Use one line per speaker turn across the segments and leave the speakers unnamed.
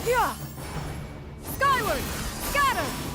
Yeah! Skyward! Scatter!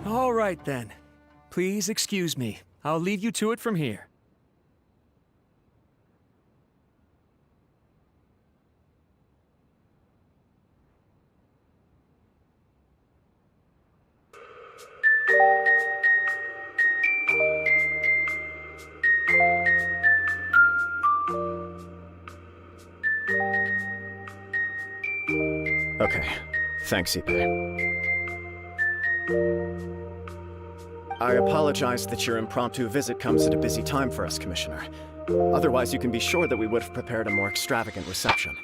All right, then. Please excuse me. I'll leave you to it from here.
Okay. Thanks, Ipe. I apologize that your impromptu visit comes at a busy time for us, Commissioner. Otherwise, you can be sure that we would have prepared a more extravagant reception.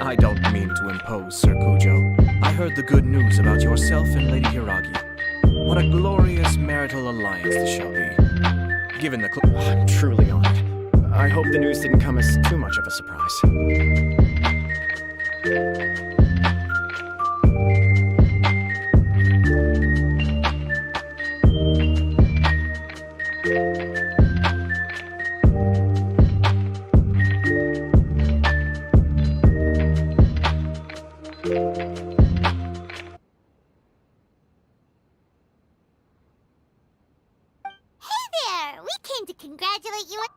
I don't mean to impose, Sir Kujo. I heard the good news about yourself and Lady Hiragi. What a glorious marital alliance this shall be. Given the
I'm truly honored. I hope the news didn't come as too much of a surprise.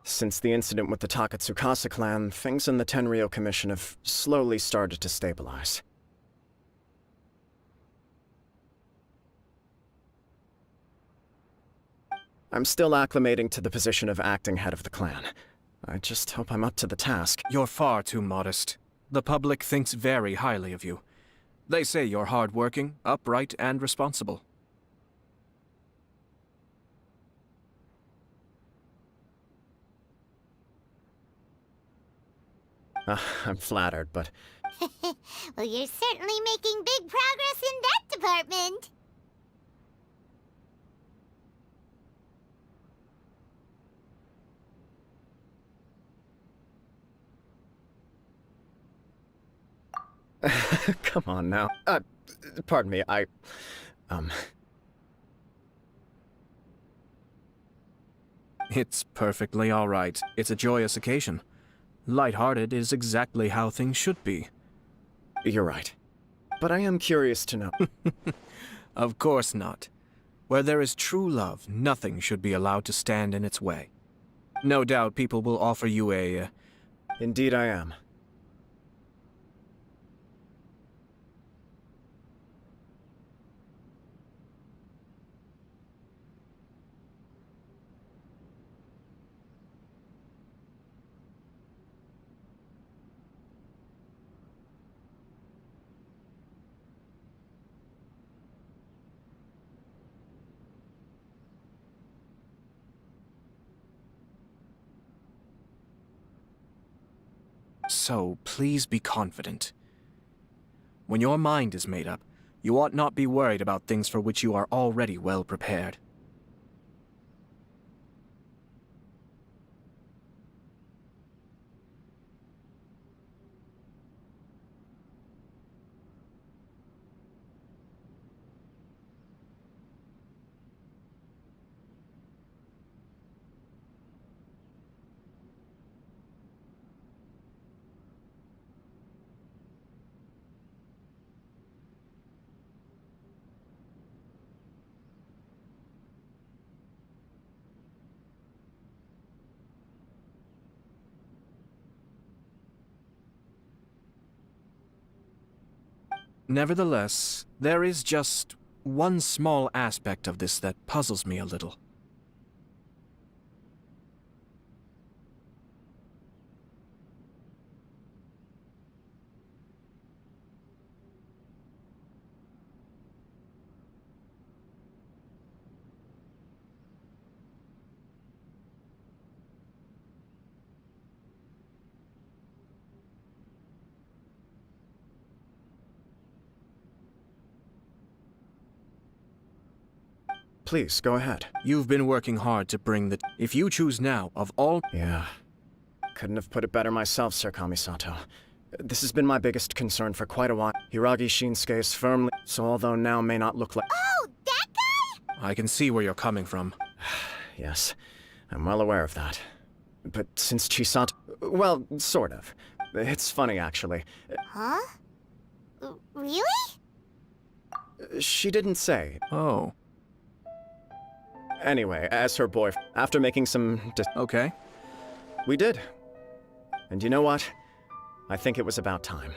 Since the incident with the Takatsukasa clan, things in the Tenryou Commission have slowly started to stabilize. I'm still acclimating to the position of acting head of the clan. I just hope I'm up to the task.
You're far too modest. The public thinks very highly of you. They say you're hardworking, upright, and responsible.
I'm flattered, but...
Well, you're certainly making big progress in that department.
Come on now. Pardon me,
It's perfectly all right. It's a joyous occasion. Light-hearted is exactly how things should be.
You're right. But I am curious to know.
Of course not. Where there is true love, nothing should be allowed to stand in its way. No doubt people will offer you a...
Indeed I am.
So, please be confident. When your mind is made up, you ought not be worried about things for which you are already well prepared. Nevertheless, there is just one small aspect of this that puzzles me a little.
Please, go ahead.
You've been working hard to bring the... If you choose now, of all...
Yeah. Couldn't have put it better myself, Sir Kamisato. This has been my biggest concern for quite a while. Hiragi Shinsuke is firmly... So although now may not look like...
Oh, that guy?
I can see where you're coming from.
Yes, I'm well aware of that. But since Chisato... Well, sort of. It's funny, actually.
Huh? Really?
She didn't say.
Oh,
Anyway, as her boyfriend, after making some...
okay.
We did. And you know what? I think it was about time.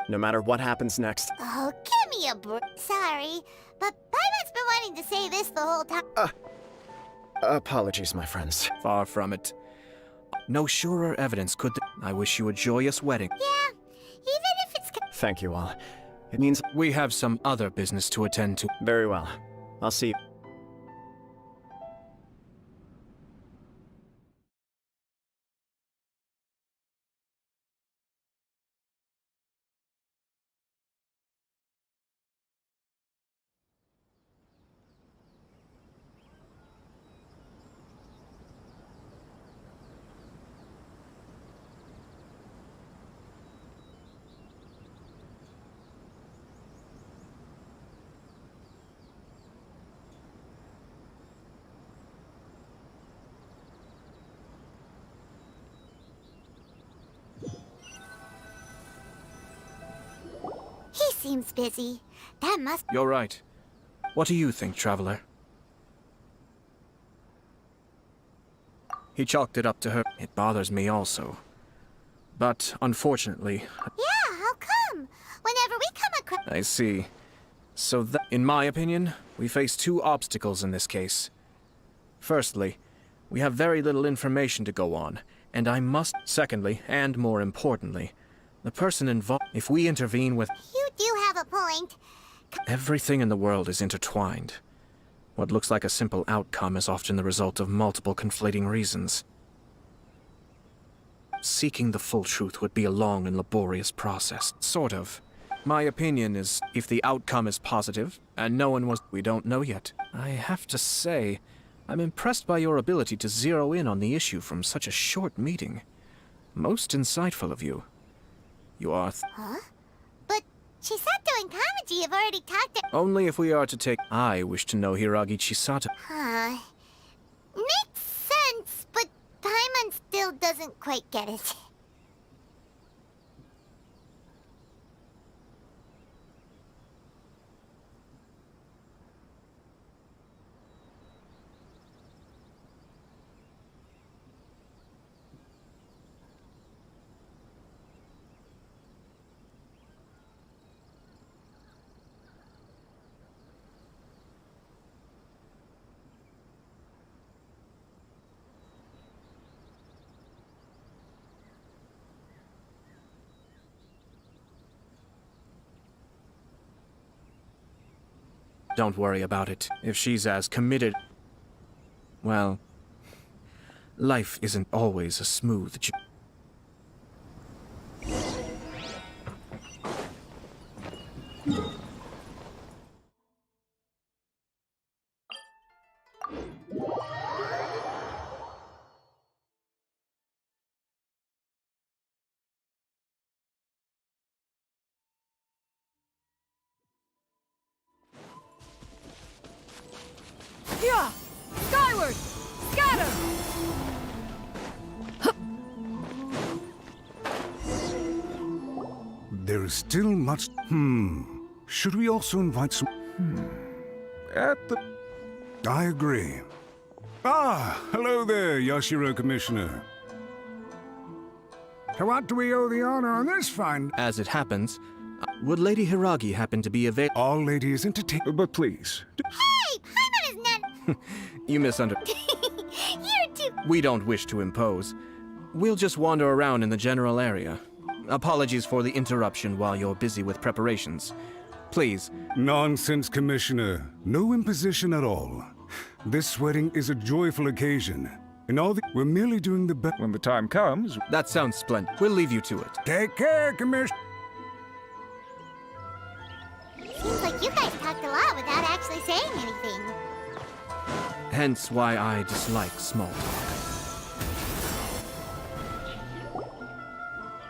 No matter what happens next...
Oh, give me a break. Sorry, but Paimon's been wanting to say this the whole time.
Apologies, my friends.
Far from it. No surer evidence could... I wish you a joyous wedding.
Yeah, even if it's...
Thank you all. It means...
We have some other business to attend to.
Very well. I'll see you.
He seems busy. That must...
You're right. What do you think, Traveler? He chalked it up to her. It bothers me also. But, unfortunately...
Yeah, how come? Whenever we come across...
I see. So in my opinion, we face two obstacles in this case. Firstly, we have very little information to go on, and I must... Secondly, and more importantly, the person involved... If we intervene with...
You do have a point.
Everything in the world is intertwined. What looks like a simple outcome is often the result of multiple conflating reasons. Seeking the full truth would be a long and laborious process. Sort of. My opinion is, if the outcome is positive, and no one was... We don't know yet. I have to say, I'm impressed by your ability to zero in on the issue from such a short meeting. Most insightful of you. You are...
Huh? But Chisato and Kamaji have already talked...
Only if we are to take... I wish to know Hiragi Chisato.
Huh. Makes sense, but Paimon still doesn't quite get it.
Don't worry about it. If she's as committed... Well... Life isn't always a smooth...
Yeah! Skyward! Scatter!
There is still much... Should we also invite some... I agree. Ah, hello there, Yashiro Commissioner. To what do we owe the honor on this fine...
As it happens, Would Lady Hiragi happen to be available?
All ladies entertain. But please.
Hey, Paimon is not.
You misunderstood.
You're too.
We don't wish to impose. We'll just wander around in the general area. Apologies for the interruption while you're busy with preparations. Please.
Nonsense, Commissioner. No imposition at all. This wedding is a joyful occasion. And we're merely doing the best.
When the time comes,
That sounds splendid. We'll leave you to it.
Take care, Commissioner.
Seems like you guys talked a lot without actually saying anything.
Hence why I dislike small talk.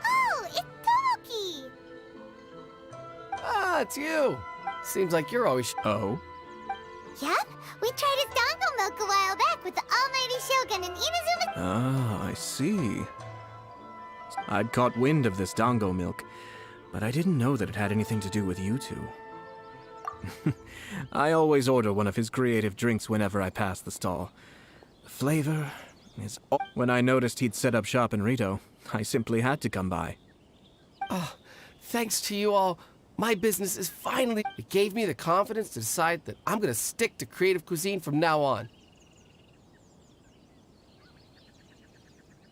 Oh, it's Tomoki!
Ah, it's you. Seems like you're always.
Oh?
Yup, we tried his dango milk a while back with the almighty Shogun and Inazuma.
Ah, I see. I'd caught wind of this dango milk, but I didn't know that it had anything to do with you two. I always order one of his creative drinks whenever I pass the stall. The flavor is... When I noticed he'd set up shop in Rito, I simply had to come by.
Thanks to you all, my business is finally. It gave me the confidence to decide that I'm gonna stick to creative cuisine from now on.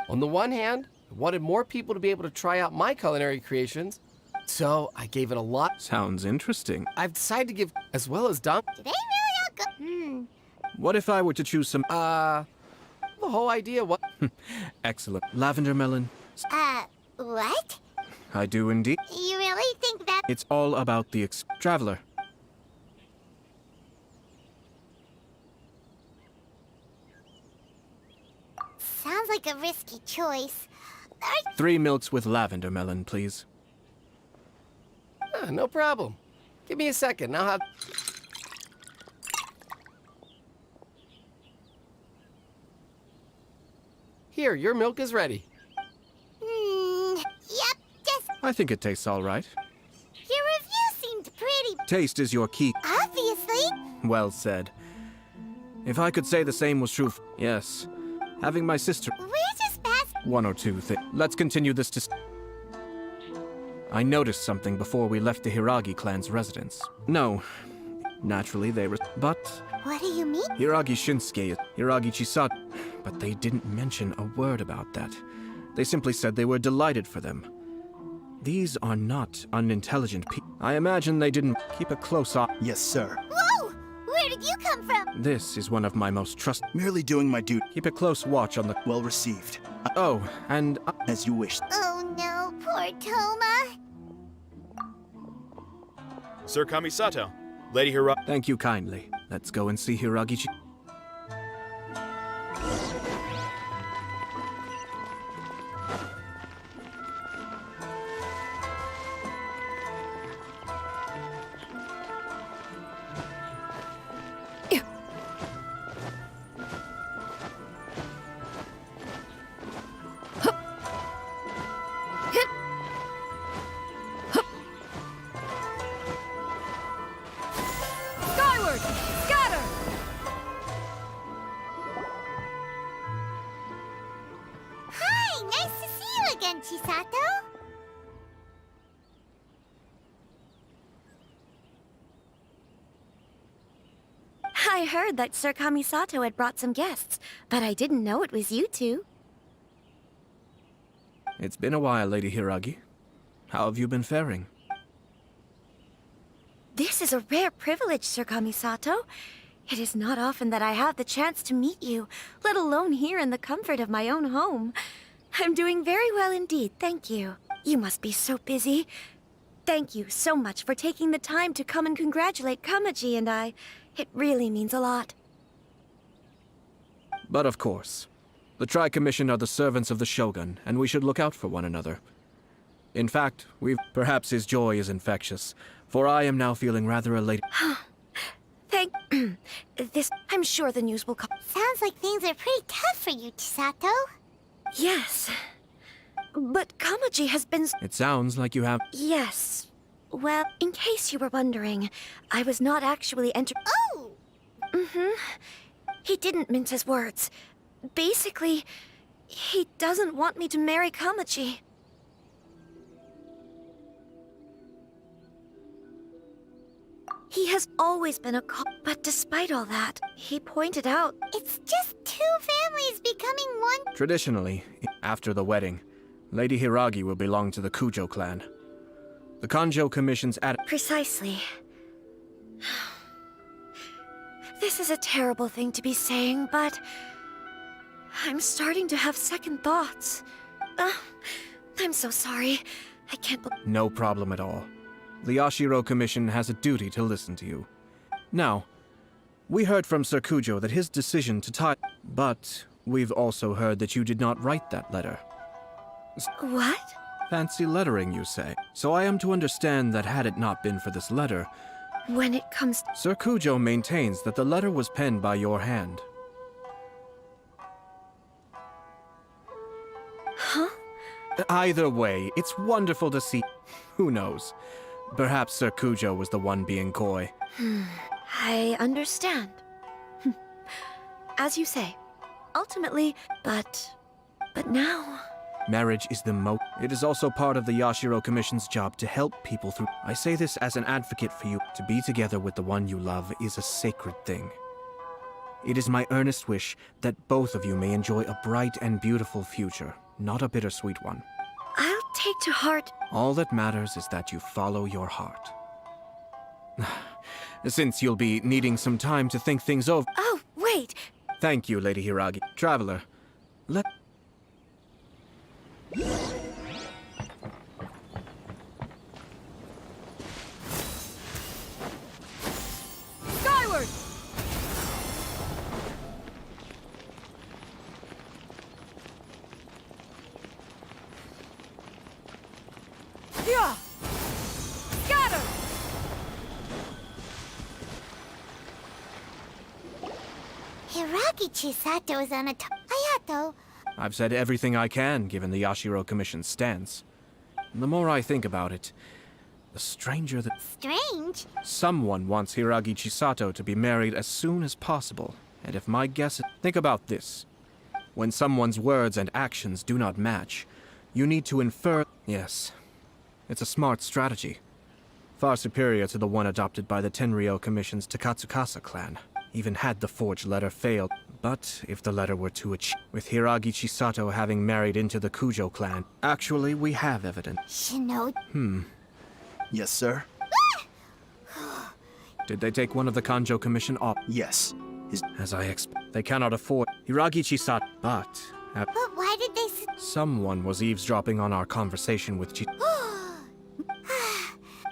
On the one hand, I wanted more people to be able to try out my culinary creations, so I gave it a lot.
Sounds interesting.
I've decided to give, as well as Dom.
Did they really all go?
What if I were to choose some...
The whole idea was.
Excellent. Lavender melon?
What?
I do indeed.
You really think that?
It's all about the traveler.
Sounds like a risky choice.
3 milks with lavender melon, please.
No problem. Give me a second, I'll have. Here, your milk is ready.
Yep, just
I think it tastes all right.
your review seemed pretty.
Taste is your key.
Obviously.
Well said. If I could say the same was true yes. Having my sister...
We're just past.
One or two things. Let's continue this to... I noticed something before we left the Hiragi clan's residence. No. Naturally, they were... But...
What do you mean?
Hiragi Shinsuke, Hiragi Chisato... But they didn't mention a word about that. They simply said they were delighted for them. These are not unintelligent people. I imagine they didn't keep a close eye.
Yes, sir.
Whoa! Where did you come from?
This is one of my most trusted...
Merely doing my duty.
Keep a close watch on the...
Well received.
Oh, and...
As you wished.
Oh no, poor Toma.
Sir Kamisato, Lady Hiragi.
Thank you kindly. Let's go and see Hiragi.
Skyward! Scatter!
Hi, nice to see you again, Chisato.
I heard that Sir Kamisato had brought some guests, but I didn't know it was you two.
It's been a while, Lady Hiragi. How have you been faring?
This is a rare privilege, Sir Kamisato. It is not often that I have the chance to meet you, let alone here in the comfort of my own home. I'm doing very well indeed, thank you. You must be so busy. Thank you so much for taking the time to come and congratulate Kamaji and I. It really means a lot.
But of course, the Tri-Commission are the servants of the Shogun, and we should look out for one another. In fact, perhaps his joy is infectious, for I am now feeling rather elated.
I'm sure the news will come.
Sounds like things are pretty tough for you, Chisato.
Yes. But Kamaji has been...
It sounds like you have...
Yes. Well, in case you were wondering, I was not actually
Oh!
He didn't mince his words. Basically, he doesn't want me to marry Kamaji. He has always been a but despite all that, he pointed out
It's just two families becoming one.
Traditionally, after the wedding, Lady Hiragi will belong to the Kujo clan. The Kanjo Commission's
precisely. This is a terrible thing to be saying, but I'm starting to have second thoughts. I'm so sorry. I can't
No problem at all. The Yashiro Commission has a duty to listen to you. Now, we heard from Sir Kujo that his decision to tie... But we've also heard that you did not write that letter.
What?
Fancy lettering, you say. So I am to understand that had it not been for this letter...
When it comes...
Sir Kujo maintains that the letter was penned by your hand.
Huh?
Either way, it's wonderful to see... Who knows? Perhaps Sir Kujo was the one being coy.
I understand. As you say. Ultimately, but now...
Marriage is the It is also part of the Yashiro Commission's job to help people through... I say this as an advocate for you. To be together with the one you love is a sacred thing. It is my earnest wish that both of you may enjoy a bright and beautiful future, not a bittersweet one.
I'll take to heart...
All that matters is that you follow your heart. Since you'll be needing some time to think things over...
Oh, wait!
Thank you, Lady Hiragi. Traveler, let...
Skyward! Yeah! Scatter!
Hiragi Chisato is on a Hayato.
I've said everything I can, given the Yashiro Commission's stance. The more I think about it, the stranger that...
Strange.
Someone wants Hiragi Chisato to be married as soon as possible. And if my guess is... Think about this. When someone's words and actions do not match, you need to infer... Yes. It's a smart strategy. Far superior to the one adopted by the Tenryou Commission's Takatsukasa clan. Even had the forged letter failed. But if the letter were to achieve... With Hiragi Chisato having married into the Kujo clan... Actually, we have evidence.
Shino...
Yes, sir?
Did they take one of the Kanjo Commission off?
Yes.
As I expect, they cannot afford Hiragi Chisato. But
But why did they...
someone was eavesdropping on our conversation with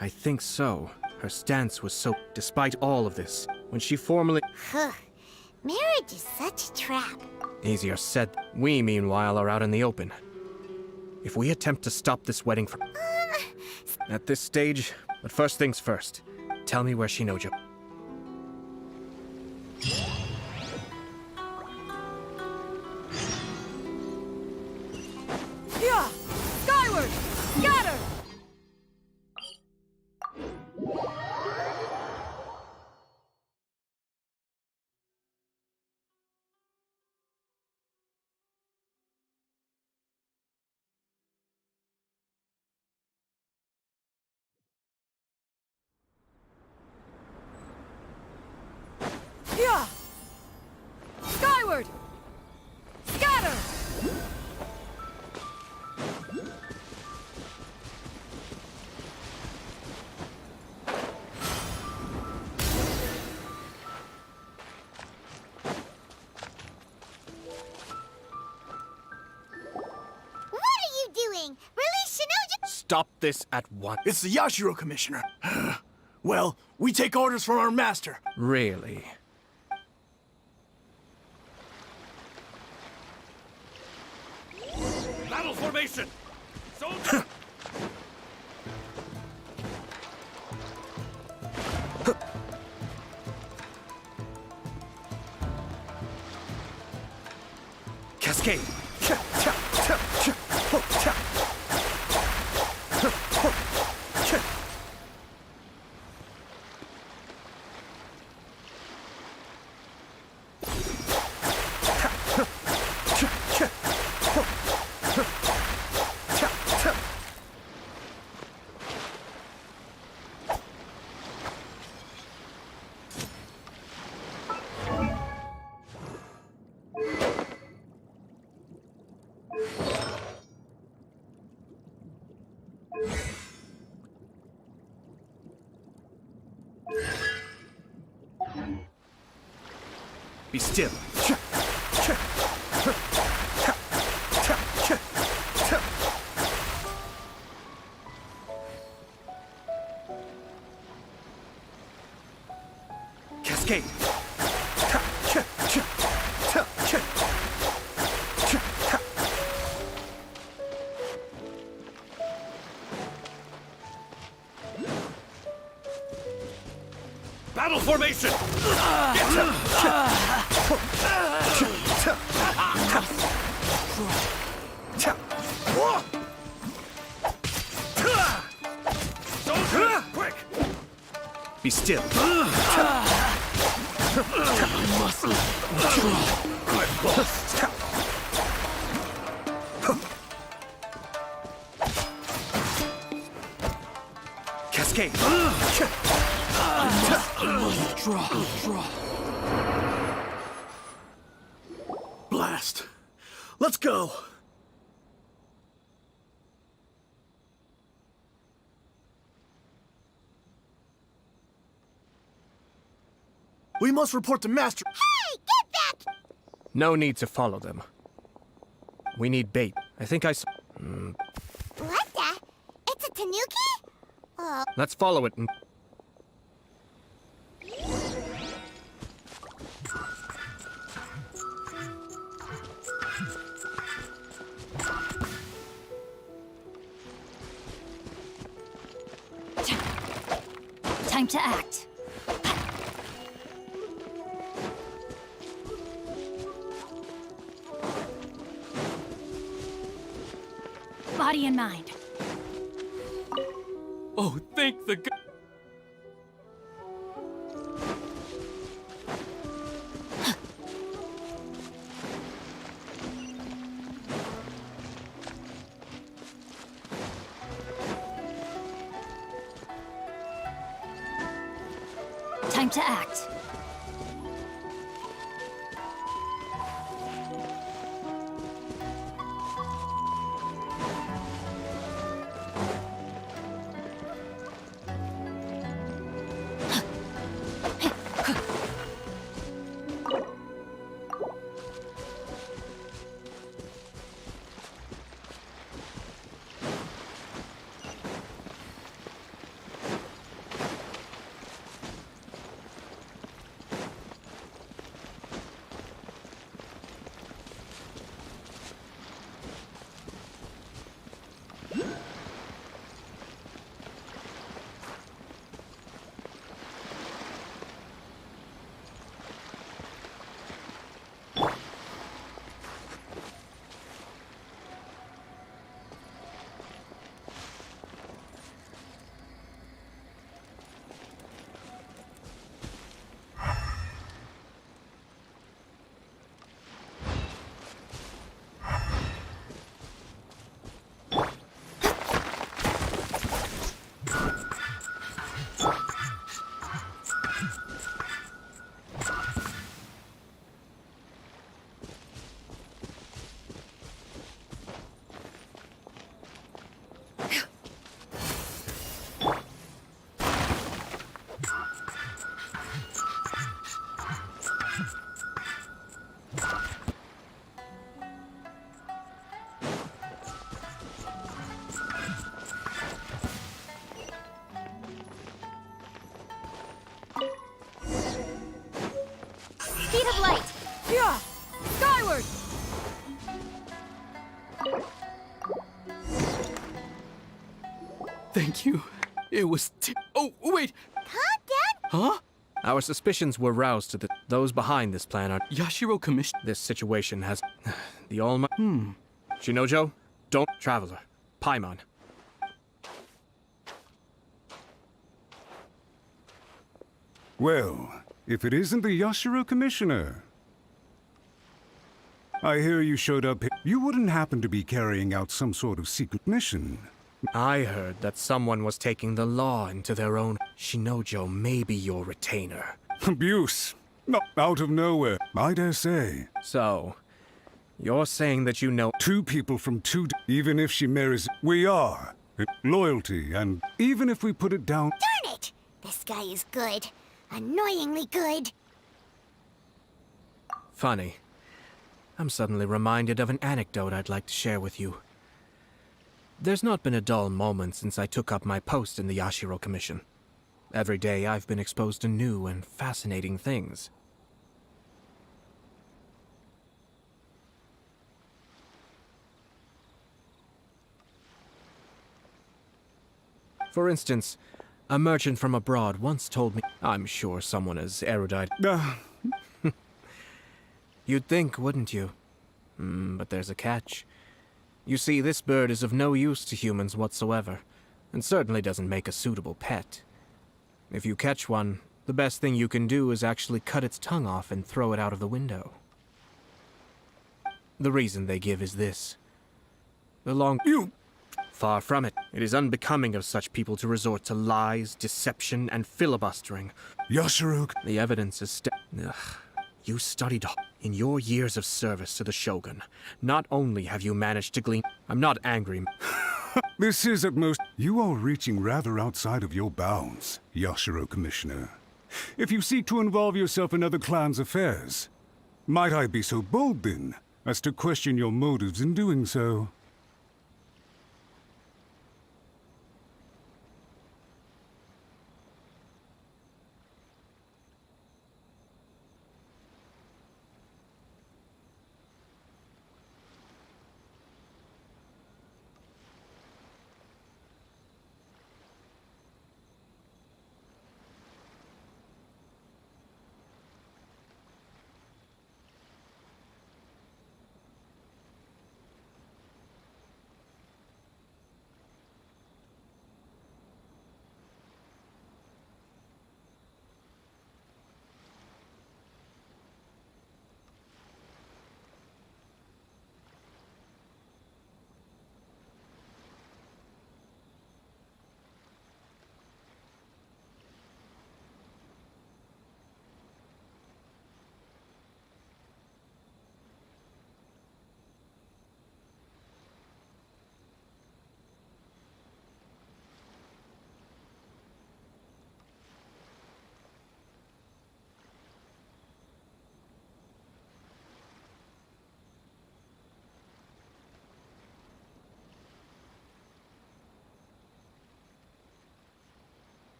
I think so. Her stance was so... Despite all of this, when she formally...
Marriage is such a trap.
Easier said. We, meanwhile, are out in the open. If we attempt to stop this wedding from... At this stage, but first things first. Tell me where Shinojo...
Yeah! Skyward! Scatter! Yeah! Skyward! Scatter!
What are you doing? Release Shinojo!
Stop this at once.
It's the Yashiro Commissioner. Well, we take orders from our master.
Really?
Battle formation! Soldier!
Cascade! Be still. Cascade.
Battle formation! Soldier, quick!
Be still.
Muscle. I'm lost.
Cascade.
Draw. Blast. Let's go. We must report to Master.
Hey, get back!
No need to follow them. We need bait. I think I saw...
What the? It's a tanuki? Oh,
Let's follow it and...
Time to act. Body and mind.
Oh, thank the God.
Time to act. Speed of light. Yeah. Skyward.
Thank you. It was. Oh, wait.
huh, Dad?
Huh?
Our suspicions were roused to those behind this plan are...
Yashiro commissioned.
This situation has... the almighty... Shinojo, don't... Traveler. Paimon.
Well, if it isn't the Yashiro Commissioner. I hear you showed up here. You wouldn't happen to be carrying out some sort of secret mission.
I heard that someone was taking the law into their own... Shinojo may be your retainer.
Abuse. Not out of nowhere, I dare say.
So, you're saying that you know...
Two people from even if she marries... We are. Loyalty, and even if we put it down...
Darn it! This guy is good. Annoyingly good.
Funny. I'm suddenly reminded of an anecdote I'd like to share with you. There's not been a dull moment since I took up my post in the Yashiro Commission. Every day I've been exposed to new and fascinating things. For instance, a merchant from abroad once told me, I'm sure someone as erudite. You'd think, wouldn't you? But there's a catch. You see, this bird is of no use to humans whatsoever, and certainly doesn't make a suitable pet. If you catch one, the best thing you can do is actually cut its tongue off and throw it out of the window. The reason they give is this. You! Far from it. It is unbecoming of such people to resort to lies, deception, and filibustering.
Yashiro...
The evidence is You studied in your years of service to the Shogun. Not only have you managed to glean... I'm not angry.
This is at most... You are reaching rather outside of your bounds, Yashiro Commissioner. If you seek to involve yourself in other clans' affairs, might I be so bold, then, as to question your motives in doing so?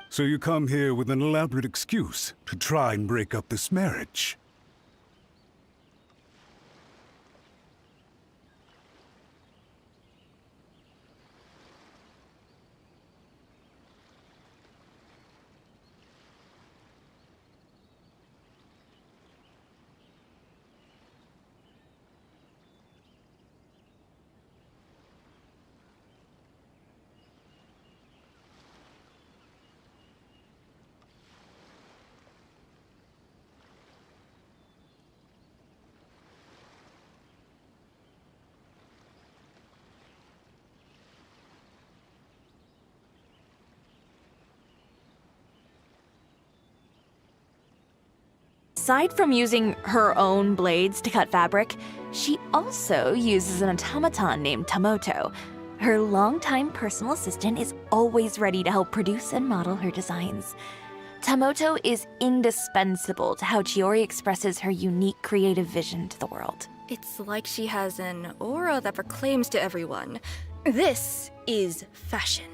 So you come here with an elaborate excuse to try and break up this marriage.
Aside from using her own blades to cut fabric, she also uses an automaton named Tamoto. Her longtime personal assistant is always ready to help produce and model her designs. Tamoto is indispensable to how Chiori expresses her unique creative vision to the world.
It's like she has an aura that proclaims to everyone, this is fashion.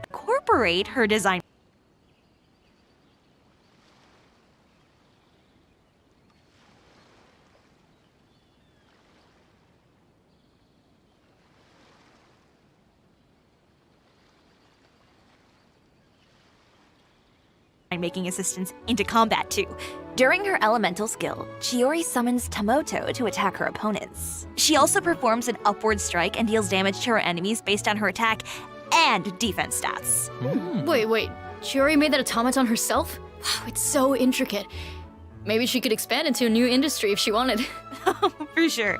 Incorporate her design making assistance into combat too. During her elemental skill, Chiori summons Tamoto to attack her opponents. She also performs an upward strike and deals damage to her enemies based on her attack and defense stats.
Wait. Chiori made that automaton herself? Wow, it's so intricate. Maybe she could expand into a new industry if she wanted.
For sure.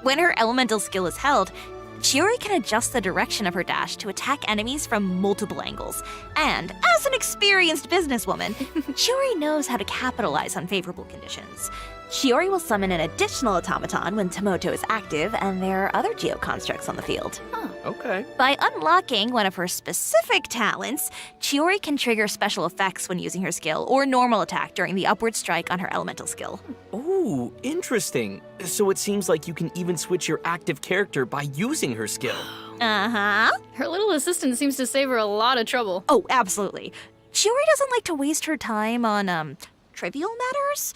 When her elemental skill is held, Chiori can adjust the direction of her dash to attack enemies from multiple angles. And as an experienced businesswoman, Chiori knows how to capitalize on favorable conditions. Chiori will summon an additional automaton when Tamoto is active and there are other geoconstructs on the field.
Okay.
By unlocking one of her specific talents, Chiori can trigger special effects when using her skill or normal attack during the upward strike on her elemental skill.
Ooh, interesting. So it seems like you can even switch your active character by using her skill.
Uh-huh.
Her little assistant seems to save her a lot of trouble.
Oh, absolutely. Chiori doesn't like to waste her time on, trivial matters.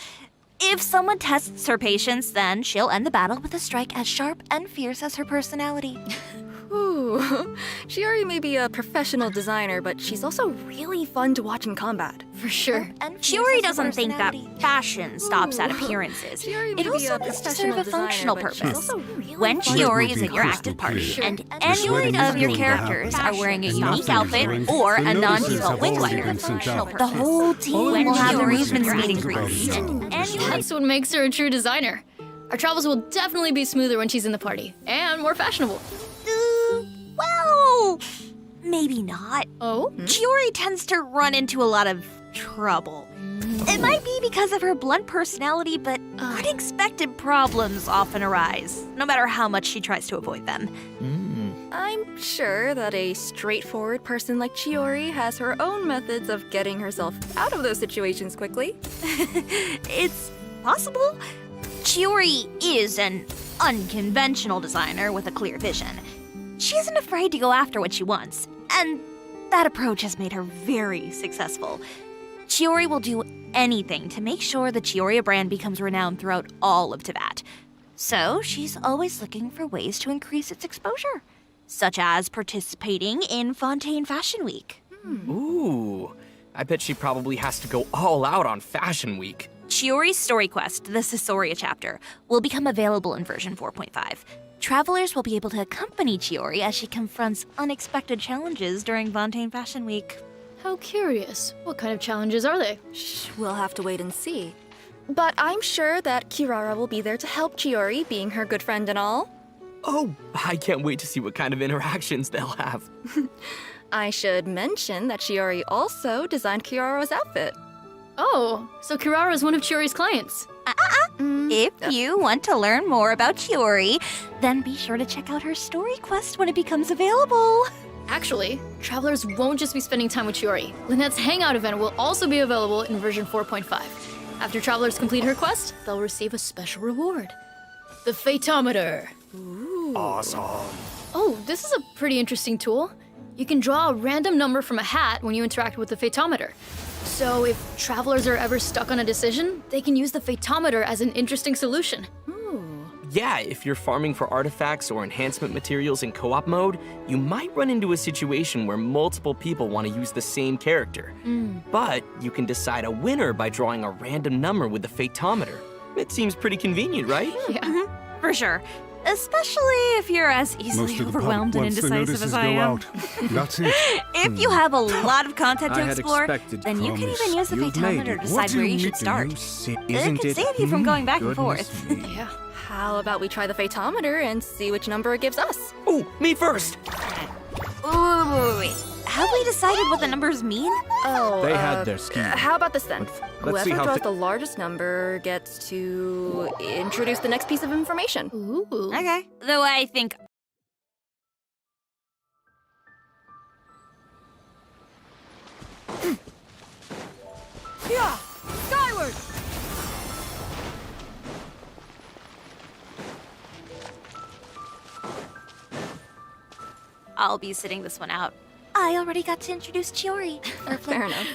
If someone tests her patience, then she'll end the battle with a strike as sharp and fierce as her personality.
Ooh, Chiori may be a professional designer, but she's also really fun to watch in combat.
For sure.
And Chiori doesn't think that fashion stops at appearances. It also needs to serve a functional purpose. When Chiori is in your active party and any of your characters are wearing a unique outfit or a non-default wing lighter, the whole team will have arrangements meet and greets.
That's what makes her a true designer. Our travels will definitely be smoother when she's in the party, and more fashionable.
Well, maybe not.
Oh?
Chiori tends to run into a lot of trouble. It might be because of her blunt personality, but unexpected problems often arise, no matter how much she tries to avoid them.
I'm sure that a straightforward person like Chiori has her own methods of getting herself out of those situations quickly.
It's possible. Chiori is an unconventional designer with a clear vision. She isn't afraid to go after what she wants, and that approach has made her very successful. Chiori will do anything to make sure the Chioria brand becomes renowned throughout all of Teyvat. So she's always looking for ways to increase its exposure, such as participating in Fontaine Fashion Week.
Ooh, I bet she probably has to go all out on Fashion Week.
Chiori's story quest, the Caesarea chapter, will become available in version 4.5. Travelers will be able to accompany Chiori as she confronts unexpected challenges during Fontaine Fashion Week.
How curious. What kind of challenges are they?
We'll have to wait and see. But I'm sure that Kirara will be there to help Chiori, being her good friend and all.
Oh, I can't wait to see what kind of interactions they'll have.
I should mention that Chiori also designed Kirara's outfit.
Oh, so Kirara is one of Chiori's clients.
If you want to learn more about Chiori, then be sure to check out her story quest when it becomes available.
Actually, travelers won't just be spending time with Chiori. Lynette's Hangout event will also be available in version 4.5. After travelers complete her quest, they'll receive a special reward. The Phaetometer.
Awesome.
Oh, this is a pretty interesting tool. You can draw a random number from a hat when you interact with the Fatometer. So if travelers are ever stuck on a decision, they can use the Fatometer as an interesting solution.
Yeah, if you're farming for artifacts or enhancement materials in co-op mode, you might run into a situation where multiple people want to use the same character. But you can decide a winner by drawing a random number with the Fatometer. It seems pretty convenient, right?
Yeah.
For sure. Especially if you're as
Most
easily
of the
overwhelmed and
public, once the
indecisive
notices
as
go
I am.
out, that's it.
If you have a lot of content to
I had
explore,
expected.
then you can
Promise,
even use the
You've made
Fatometer
it.
to decide where you should start.
Isn't
It can save you from going back and
Goodness
forth.
me.
Yeah.
How about we try the Fatometer and see which number it gives us?
Oh, me first!
Wait. Have we decided what the numbers mean?
Oh,
They had their scheme.
How about this then?
Let's see
Whoever
how
draws the largest number gets to introduce the next piece of information.
Ooh.
Okay. Though I think
Yeah! Skyward!
I'll be sitting this one out. I already got to introduce Chiori.
Fair enough.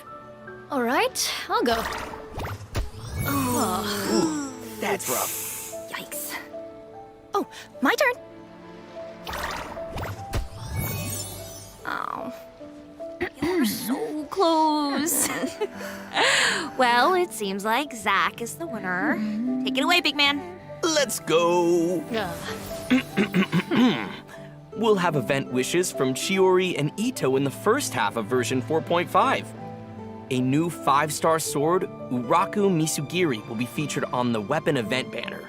All right, I'll go.
That's rough.
Yikes. Oh, my turn. Oh.
You're so close. Well, it seems like Zach is the winner. Take it away, big man.
Let's go! We'll have event wishes from Chiori and Ito in the first half of version 4.5. A new 5-star sword, Uraku Misugiri, will be featured on the weapon event banner.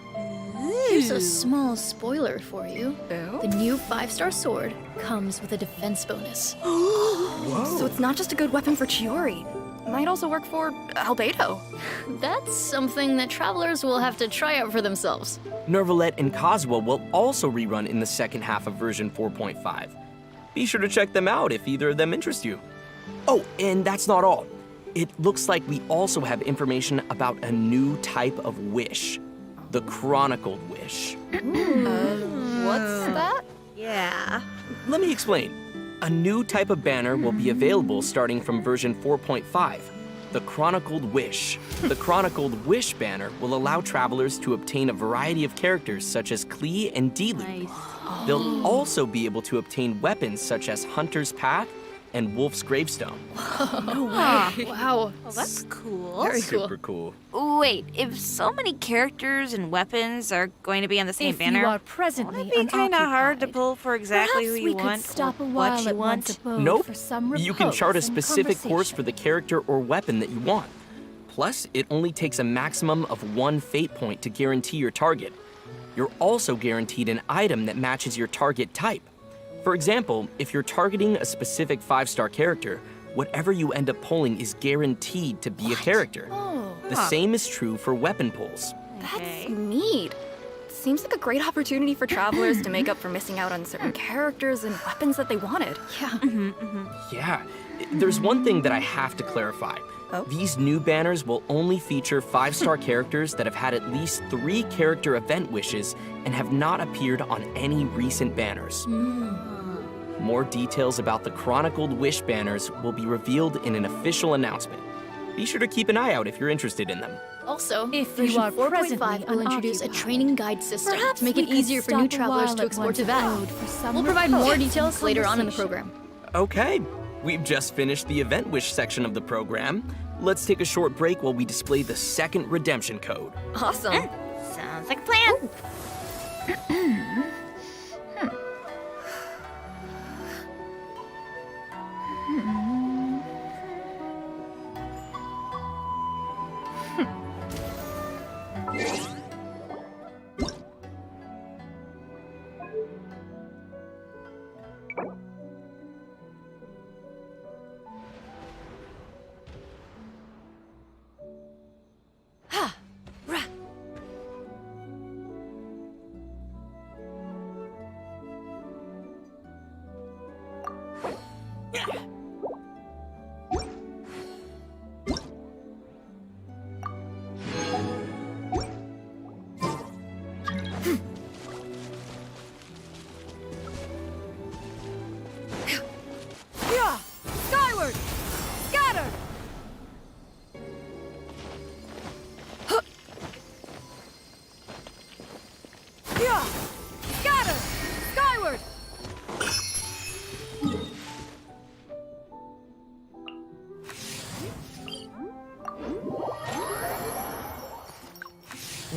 Here's a small spoiler for you.
Oh?
The new 5-star sword comes with a defense bonus.
So it's not just a good weapon for Chiori. Might also work for Albedo.
That's something that travelers will have to try out for themselves.
Nervalet and Kazuo will also rerun in the second half of version 4.5. Be sure to check them out if either of them interest you. Oh, and that's not all. It looks like we also have information about a new type of wish. The Chronicled Wish.
What's that?
Yeah.
Let me explain. A new type of banner will be available starting from version 4.5, the Chronicled Wish. The Chronicled Wish banner will allow travelers to obtain a variety of characters such as Klee and Dilu. They'll also be able to obtain weapons such as Hunter's Path and Wolf's Gravestone.
Wow.
Well, that's cool.
Very cool.
Super cool.
Wait, if so many characters and weapons are going to be on the same
If
banner,
you are presently
won't it be kind of hard to
unoccupied,
pull for exactly
perhaps
who
we
you
could
want
stop a
or
while
what you
at one's
want?
abode
Nope.
for some
You can chart a
repose and
specific course for the
conversation.
character or weapon that you want. Plus, it only takes a maximum of 1 fate point to guarantee your target. You're also guaranteed an item that matches your target type. For example, if you're targeting a specific 5-star character, whatever you end up pulling is guaranteed to be a character. The same is true for weapon pulls.
That's neat. Seems like a great opportunity for travelers to make up for missing out on certain characters and weapons that they wanted.
Yeah.
Yeah, there's one thing that I have to clarify.
Oh?
These new banners will only feature 5-star characters that have had at least 3 character event wishes and have not appeared on any recent banners. More details about the Chronicled Wish banners will be revealed in an official announcement. Be sure to keep an eye out if you're interested in them.
Also,
If you
version
are
4.5
presently
will introduce a
unoccupied,
training guide system
perhaps
to make
we
it
could
easier for
stop
new
a
travelers
while
to
at
explore
one's
Teyvat.
abode for some
We'll provide
repose
more
and
details later on in the
conversation.
program.
Okay, we've just finished the event wish section of the program. Let's take a short break while we display the second redemption code.
Awesome.
Sounds like a plan.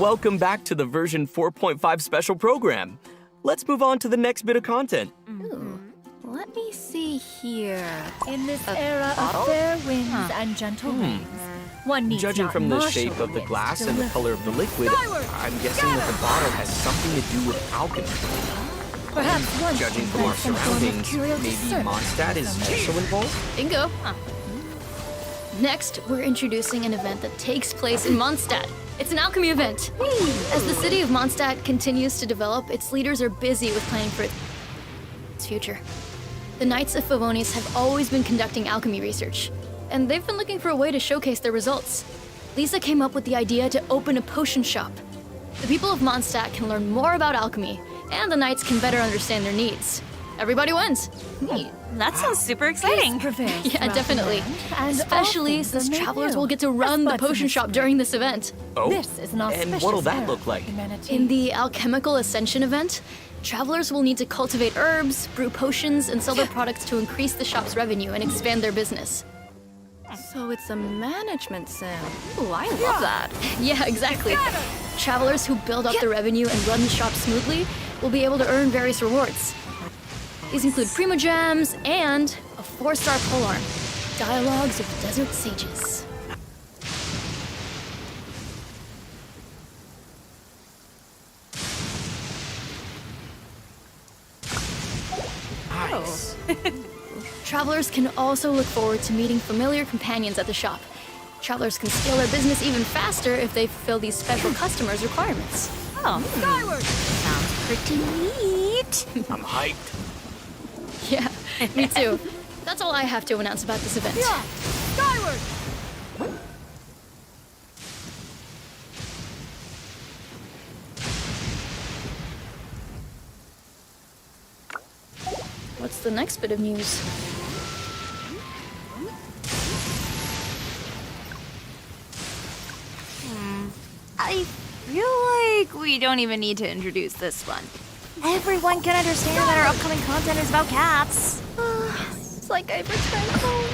Welcome back to the version 4.5 special program. Let's move on to the next bit of content.
Let me see here.
In this era of fair winds and gentle rains, one needs
Judging
not
from the
martial
shape of the
winds
glass
to
and the
lift-
color of the liquid, I'm guessing that the bottle has something to do with alchemy.
Perhaps one
Judging
should
from our
invent some form of
surroundings,
curial
maybe
discernment
Mondstadt is
someday.
also involved?
Bingo. Next, we're introducing an event that takes place in Mondstadt. It's an alchemy event. As the city of Mondstadt continues to develop, its leaders are busy with planning for its future. The Knights of Favonius have always been conducting alchemy research, and they've been looking for a way to showcase their results. Lisa came up with the idea to open a potion shop. The people of Mondstadt can learn more about alchemy, and the Knights can better understand their needs. Everybody wins.
Neat. That sounds super exciting.
Yeah, definitely. Especially since travelers will get to run the potion shop during this event.
Oh,
This is an
and
auspicious
what'll that
era
look
for
like?
humanity.
In the Alchemical Ascension event, travelers will need to cultivate herbs, brew potions, and sell their products to increase the shop's revenue and expand their business.
So it's a management sim. Ooh, I love that.
Yeah, exactly. Travelers who build up the revenue and run the shop smoothly will be able to earn various rewards. These include Primogems and a 4-star polearm. Dialogues of Desert Sages.
Nice.
Travelers can also look forward to meeting familiar companions at the shop. Travelers can scale their business even faster if they fulfill these special customers' requirements.
Oh, sounds pretty neat.
I'm hyped.
Yeah, me too. That's all I have to announce about this event. What's the next bit of news?
I feel like we don't even need to introduce this one. Everyone can understand that our upcoming content is about cats.
It's like I've returned home.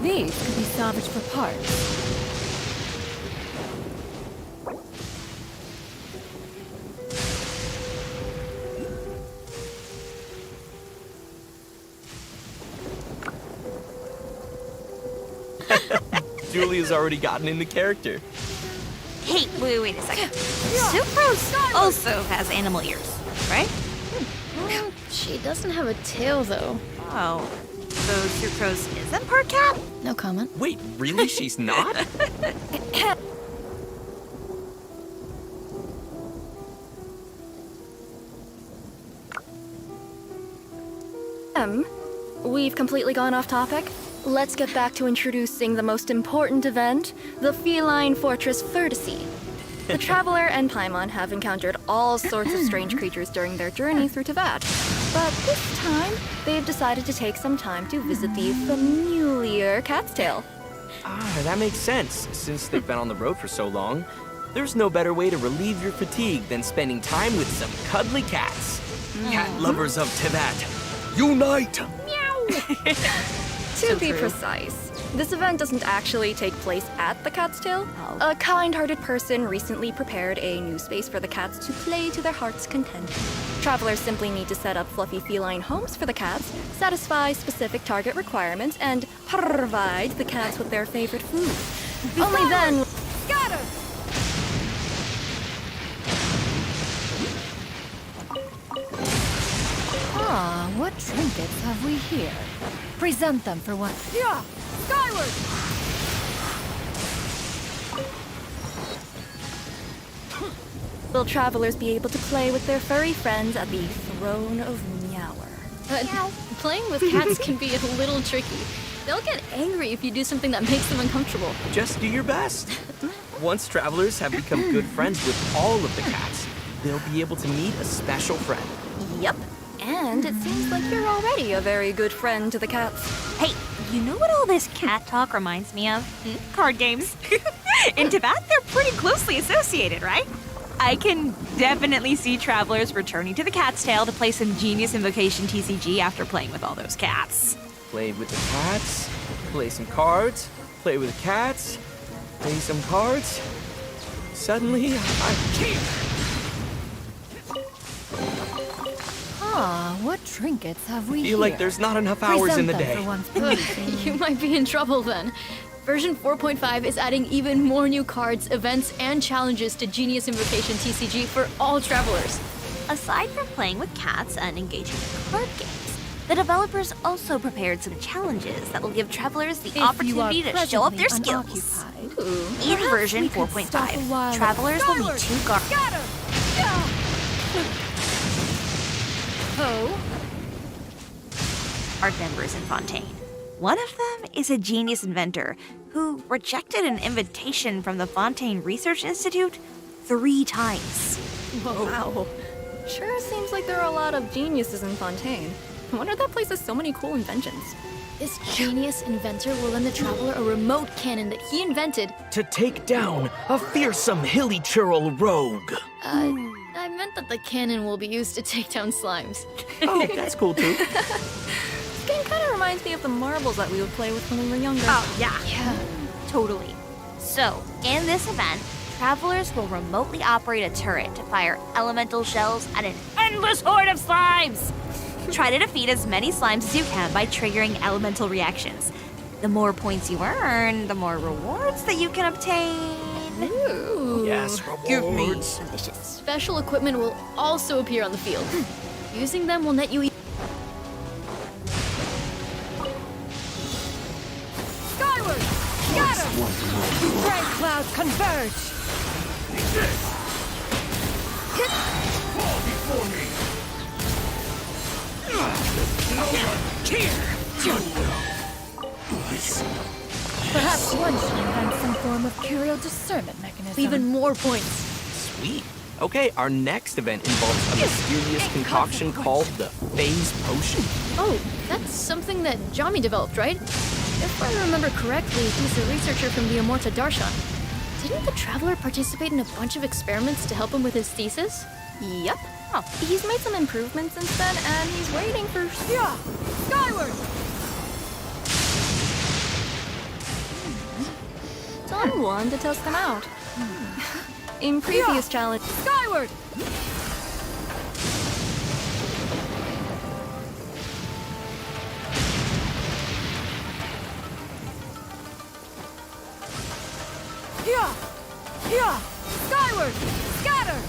These could be salvaged for parts.
Julia's already gotten into character.
Hey, wait a second. Sucrose also has animal ears, right?
She doesn't have a tail, though.
Oh, so Sucrose isn't part cat?
No comment.
Wait, really? She's not?
We've completely gone off topic. Let's get back to introducing the most important event, the Feline Fortress Vertice. The Traveler and Paimon have encountered all sorts of strange creatures during their journey through Teyvat, but this time they've decided to take some time to visit the familiar Cat's Tail.
Ah, that makes sense. Since they've been on the road for so long, there's no better way to relieve your fatigue than spending time with some cuddly cats. Cat lovers of Teyvat, unite!
To be precise, this event doesn't actually take place at the Cat's Tail. A kind-hearted person recently prepared a new space for the cats to play to their heart's content. Travelers simply need to set up fluffy feline homes for the cats, satisfy specific target requirements, and provide the cats with their favorite food. Only then...
Ah, what trinkets have we here? Present them for once.
Will travelers be able to play with their furry friends at the Throne of Meower?
Playing with cats can be a little tricky. They'll get angry if you do something that makes them uncomfortable.
Just do your best. Once travelers have become good friends with all of the cats, they'll be able to meet a special friend.
Yep. And it seems like you're already a very good friend to the cats.
Hey, you know what all this cat talk reminds me of? Card games. In Teyvat, they're pretty closely associated, right? I can definitely see travelers returning to the Cat's Tail to play some genius Invocation TCG after playing with all those cats.
Play with the cats, play some cards, play with the cats, play some cards. Suddenly, I'm here.
Ah, what trinkets have we
Feel
here?
like there's not enough hours in the day.
You might be in trouble then. Version 4.5 is adding even more new cards, events, and challenges to Genius Invocation TCG for all travelers.
Aside from playing with cats and engaging in card games, the developers also prepared some challenges that will give travelers the opportunity to show up their skills. In version 4.5, travelers will meet 2 guards. Art members in Fontaine. One of them is a genius inventor who rejected an invitation from the Fontaine Research Institute 3 times.
Whoa. Wow. Sure seems like there are a lot of geniuses in Fontaine. I wonder that place has so many cool inventions.
This genius inventor will lend the traveler a remote cannon that he invented
To take down a fearsome hilly churl rogue.
I meant that the cannon will be used to take down slimes.
Oh, that's cool too.
This game kind of reminds me of the marbles that we would play with when we were younger.
Oh, yeah. Totally. So, in this event, travelers will remotely operate a turret to fire elemental shells at an endless horde of slimes! Try to defeat as many slimes as you can by triggering elemental reactions. The more points you earn, the more rewards that you can obtain.
Ooh.
Yes, rewards.
Give me.
Special equipment will also appear on the field. Using them will net you
Skyward! Scatter! Great clouds converge!
Fall before me!
Perhaps one should invent some form of curio discernment mechanism.
even more points.
Sweet. Okay, our next event involves a mysterious concoction called the Phase Potion.
Oh, that's something that Jami developed, right? If I remember correctly, he's a researcher from the Amorta Darshan. Didn't the Traveler participate in a bunch of experiments to help him with his thesis?
Yep. Oh, he's made some improvements since then, and he's waiting for...
Skyward!
someone to test them out. In previous challenge...
Skyward! Here! Skyward! Scatter!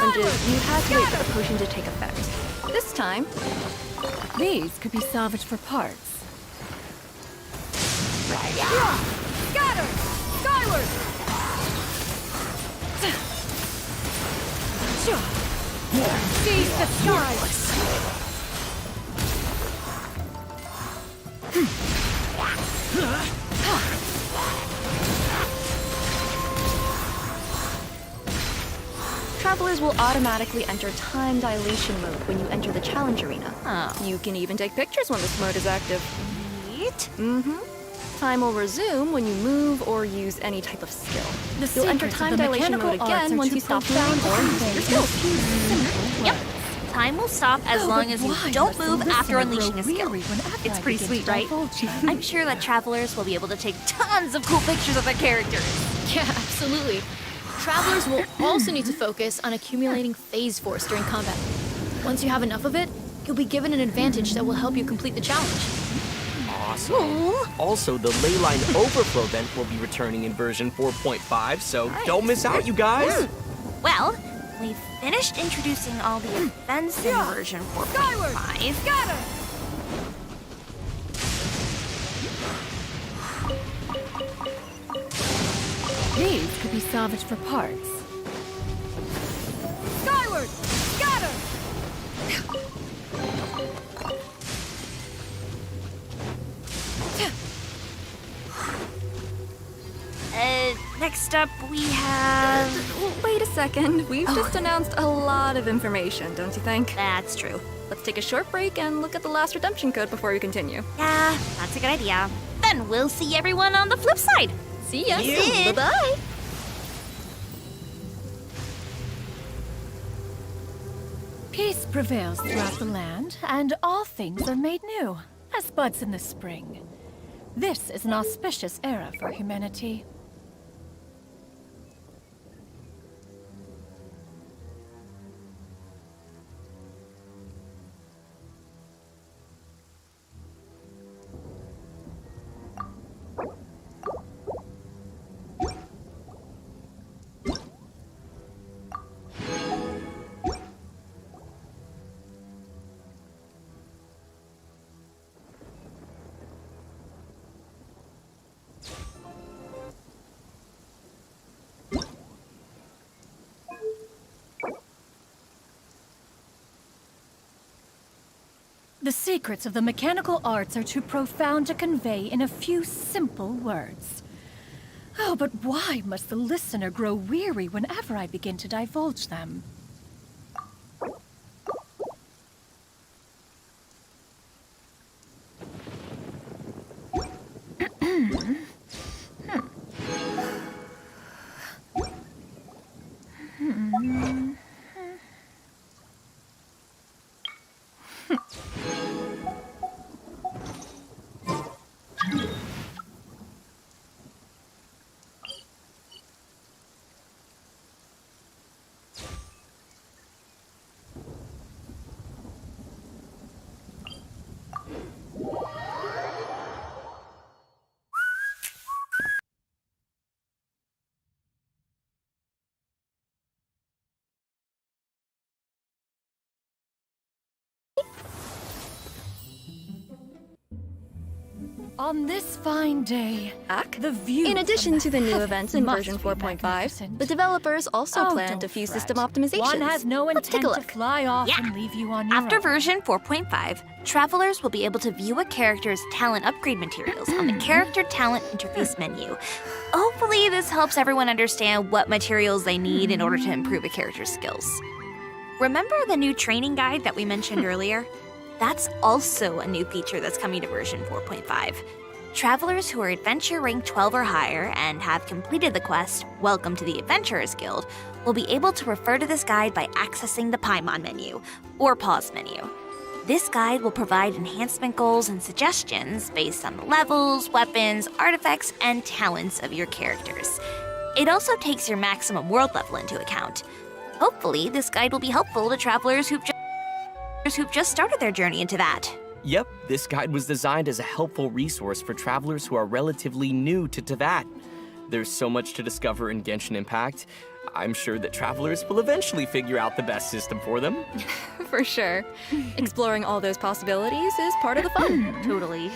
And you have to wait for the potion to take effect. This time,
These could be salvaged for parts. Scatter! Skyward! Seize the skies!
travelers will automatically enter time dilation mode when you enter the challenge arena.
Oh.
You can even take pictures when this mode is active.
Neat.
Time will resume when you move or use any type of skill. You'll enter
secrets of
time
the
dilation
mechanical
mode
arts
again
are
once
to
you stop
profound
moving or use your skills.
Yep. Time will stop as long as you don't move after unleashing a skill. It's pretty sweet, right? I'm sure that travelers will be able to take tons of cool pictures of their characters.
Yeah, absolutely. Travelers will also need to focus on accumulating phase force during combat. Once you have enough of it, you'll be given an advantage that will help you complete the challenge.
Awesome. Also, the Leyline Overflow event will be returning in version 4.5, so don't miss out, you guys!
Well, we've finished introducing all the events in version 4.5.
Scatter! These could be salvaged for parts. Skyward! Scatter!
Next up we have...
Wait a second. We've just announced a lot of information, don't you think?
That's true.
Let's take a short break and look at the last redemption code before we continue.
Yeah, that's a good idea. Then we'll see everyone on the flip side.
See ya.
Yeah.
Bye-bye.
Peace prevails throughout the land, and all things are made new, as buds in the spring. This is an auspicious era for humanity. The secrets of the mechanical arts are too profound to convey in a few simple words. Oh, but why must the listener grow weary whenever I begin to divulge them? On this fine day, the view.
In addition to the new events in
must
version
be
4.5,
magnificent.
the developers also
Oh,
planned a
don't
few
fret.
system optimizations.
One has no
Let's take
intent
a
to
look.
fly off and leave you on your
After
own.
version 4.5, travelers will be able to view a character's talent upgrade materials on the Character Talent Interface menu. Hopefully, this helps everyone understand what materials they need in order to improve a character's skills. Remember the new training guide that we mentioned earlier? That's also a new feature that's coming to version 4.5. Travelers who are Adventure Rank 12 or higher and have completed the quest, Welcome to the Adventurers Guild, will be able to refer to this guide by accessing the Paimon menu, or pause menu. This guide will provide enhancement goals and suggestions based on the levels, weapons, artifacts, and talents of your characters. It also takes your maximum world level into account. Hopefully, this guide will be helpful to travelers who've just started their journey into that.
Yep, this guide was designed as a helpful resource for travelers who are relatively new to Teyvat. There's so much to discover in Genshin Impact. I'm sure that travelers will eventually figure out the best system for them.
For sure. Exploring all those possibilities is part of the fun.
Totally.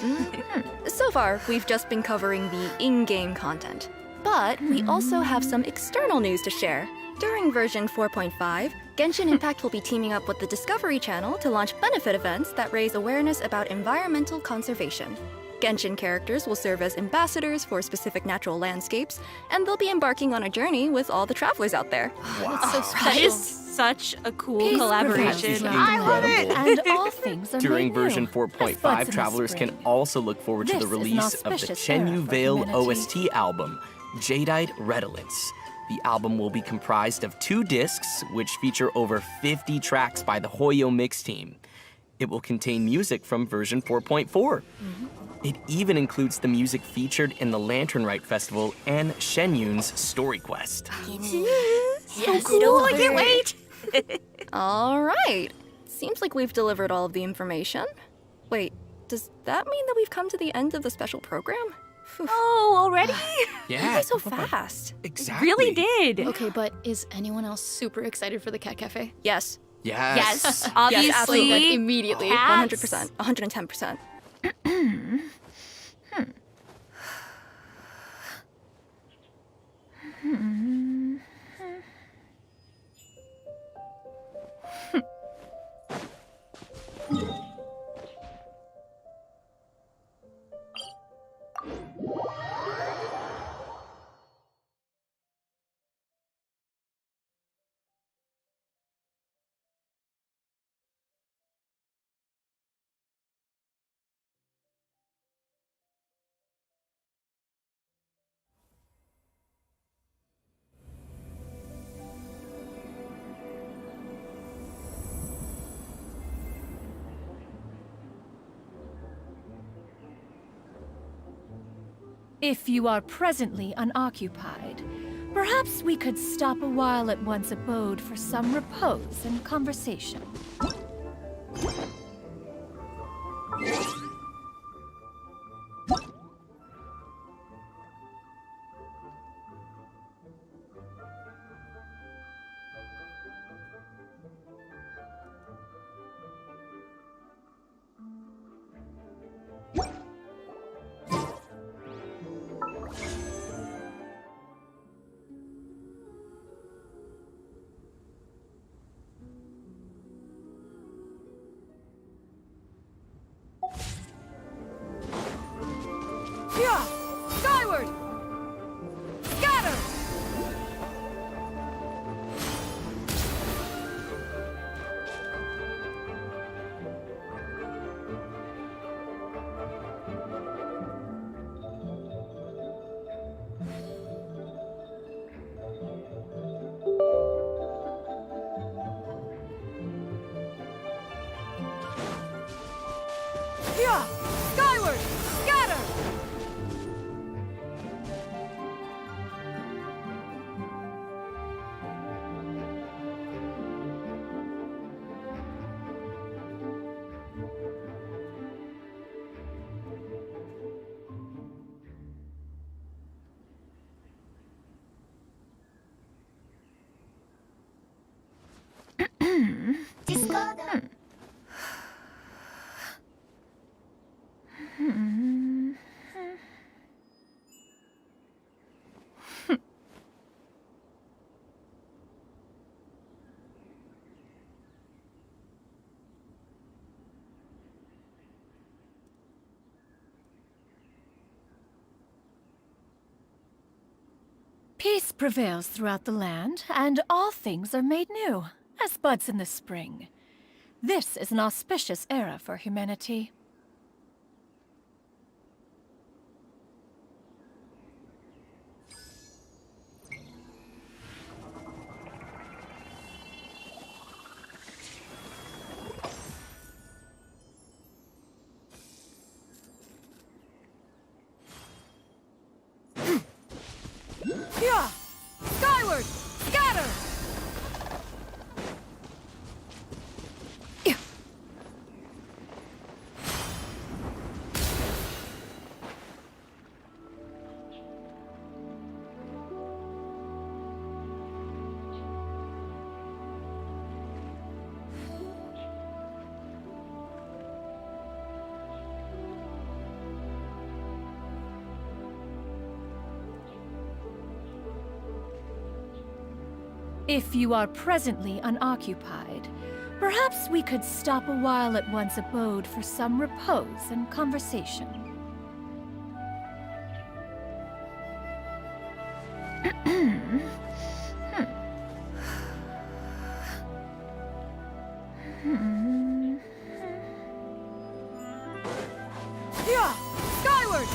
So far, we've just been covering the in-game content. But we also have some external news to share. During version 4.5, Genshin Impact will be teaming up with the Discovery Channel to launch benefit events that raise awareness about environmental conservation. Genshin characters will serve as ambassadors for specific natural landscapes, and they'll be embarking on a journey with all the travelers out there.
That's so
That
special.
is such a cool
Peace
collaboration.
prevails
I love it.
and all things are
During
made
version
new, as
4.5,
buds in the
travelers can
spring.
also look forward to
This
the
is an
release of the
auspicious era
Chenyu
for
Vale
humanity.
OST album, Jadeite Redolence. The album will be comprised of 2 discs, which feature over 50 tracks by the Hoyo Mix team. It will contain music from version 4.4. It even includes the music featured in the Lantern Rite Festival and Shenyun's Story Quest.
So cool, I can't wait.
All right. Seems like we've delivered all of the information. Wait, does that mean that we've come to the end of the special program? Phew.
Oh, already?
Yeah,
Why so fast?
exactly.
Really did.
Okay, but is anyone else super excited for the Cat Cafe?
Yes.
Yes.
Yes, obviously.
Yes, absolutely. Like, immediately.
Cats.
100%. 110%.
If you are presently unoccupied, perhaps we could stop a while at one's abode for some repose and conversation.
Yeah! Skyward! Scatter! Yeah! Skyward! Scatter!
Peace prevails throughout the land, and all things are made new, as buds in the spring. This is an auspicious era for humanity.
Yeah! Skyward! Scatter!
If you are presently unoccupied, perhaps we could stop a while at one's abode for some repose and conversation.
Yeah! Skyward!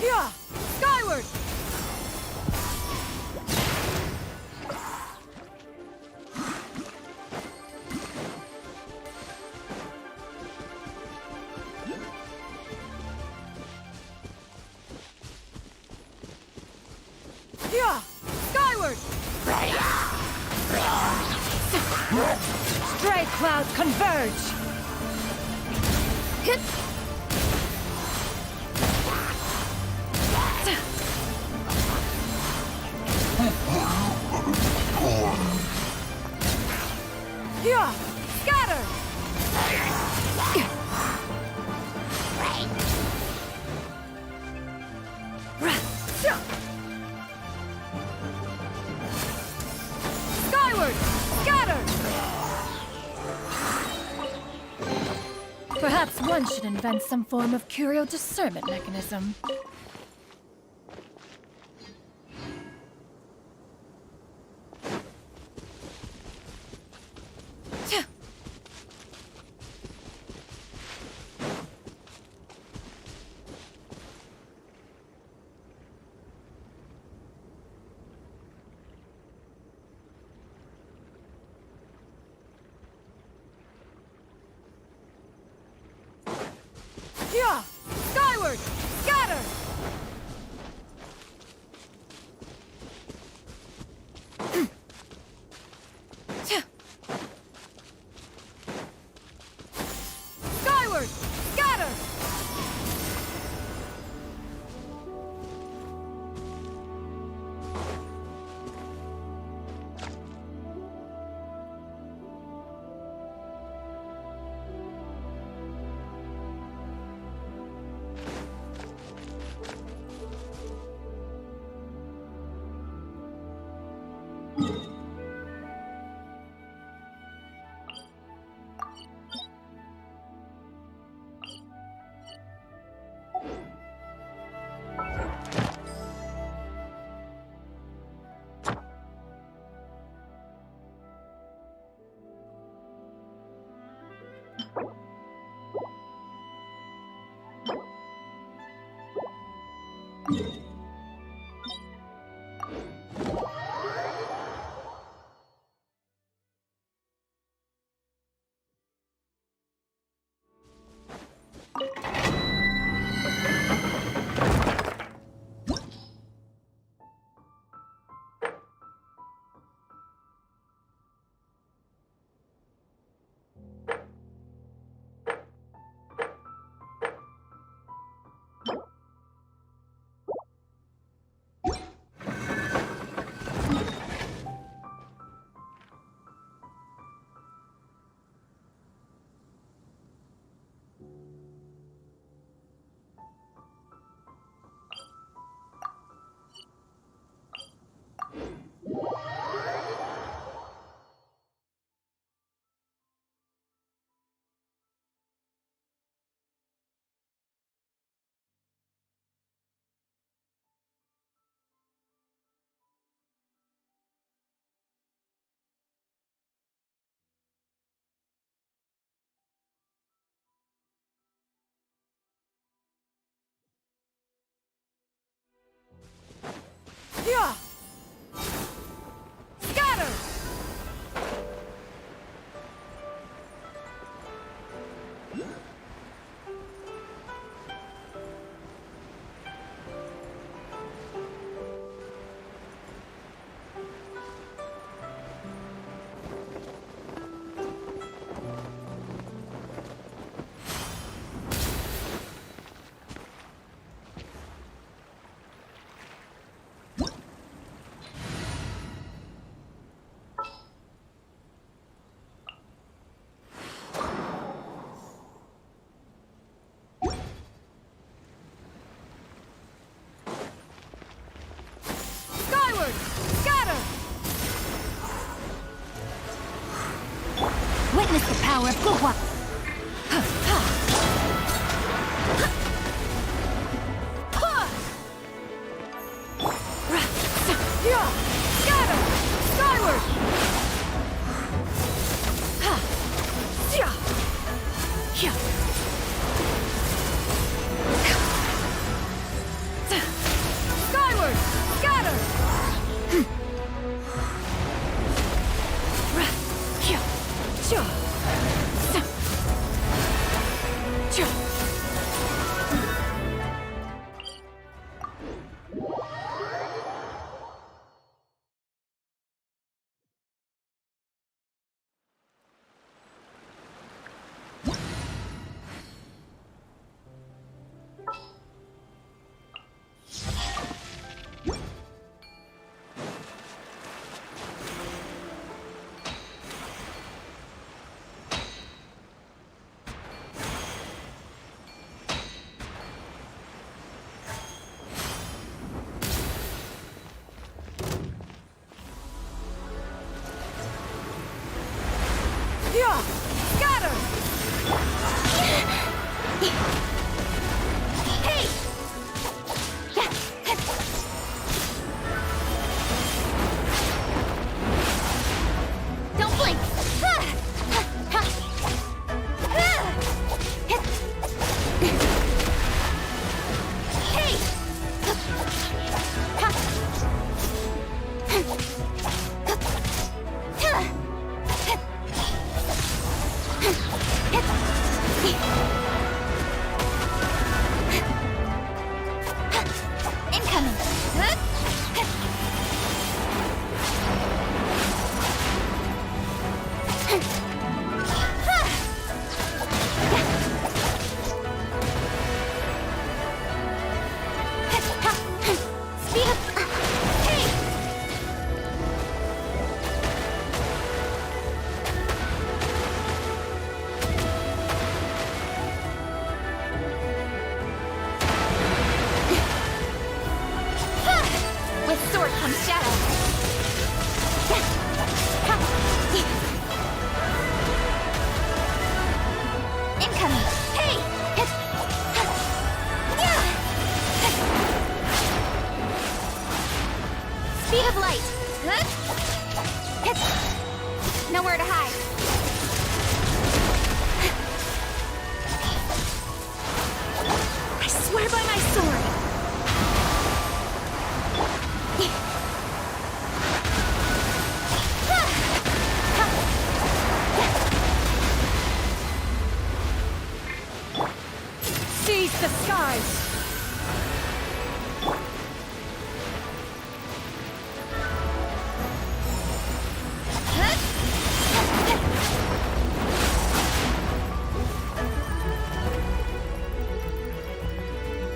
Yeah! Skyward! Yeah! Skyward!
Stray clouds converge! Hit!
Yeah! Scatter!
Perhaps one should invent some form of curio discernment mechanism.
Yeah! Skyward! Scatter! Skyward! Scatter! Yeah! Scatter! Skyward! Scatter!
Witness the power of Gugwa!
Yeah! Scatter! Skyward! Skyward! Scatter!
With sword comes shadow. Incoming. Hey! Speed of light. Nowhere to hide. I swear by my sword.
Seize the skies!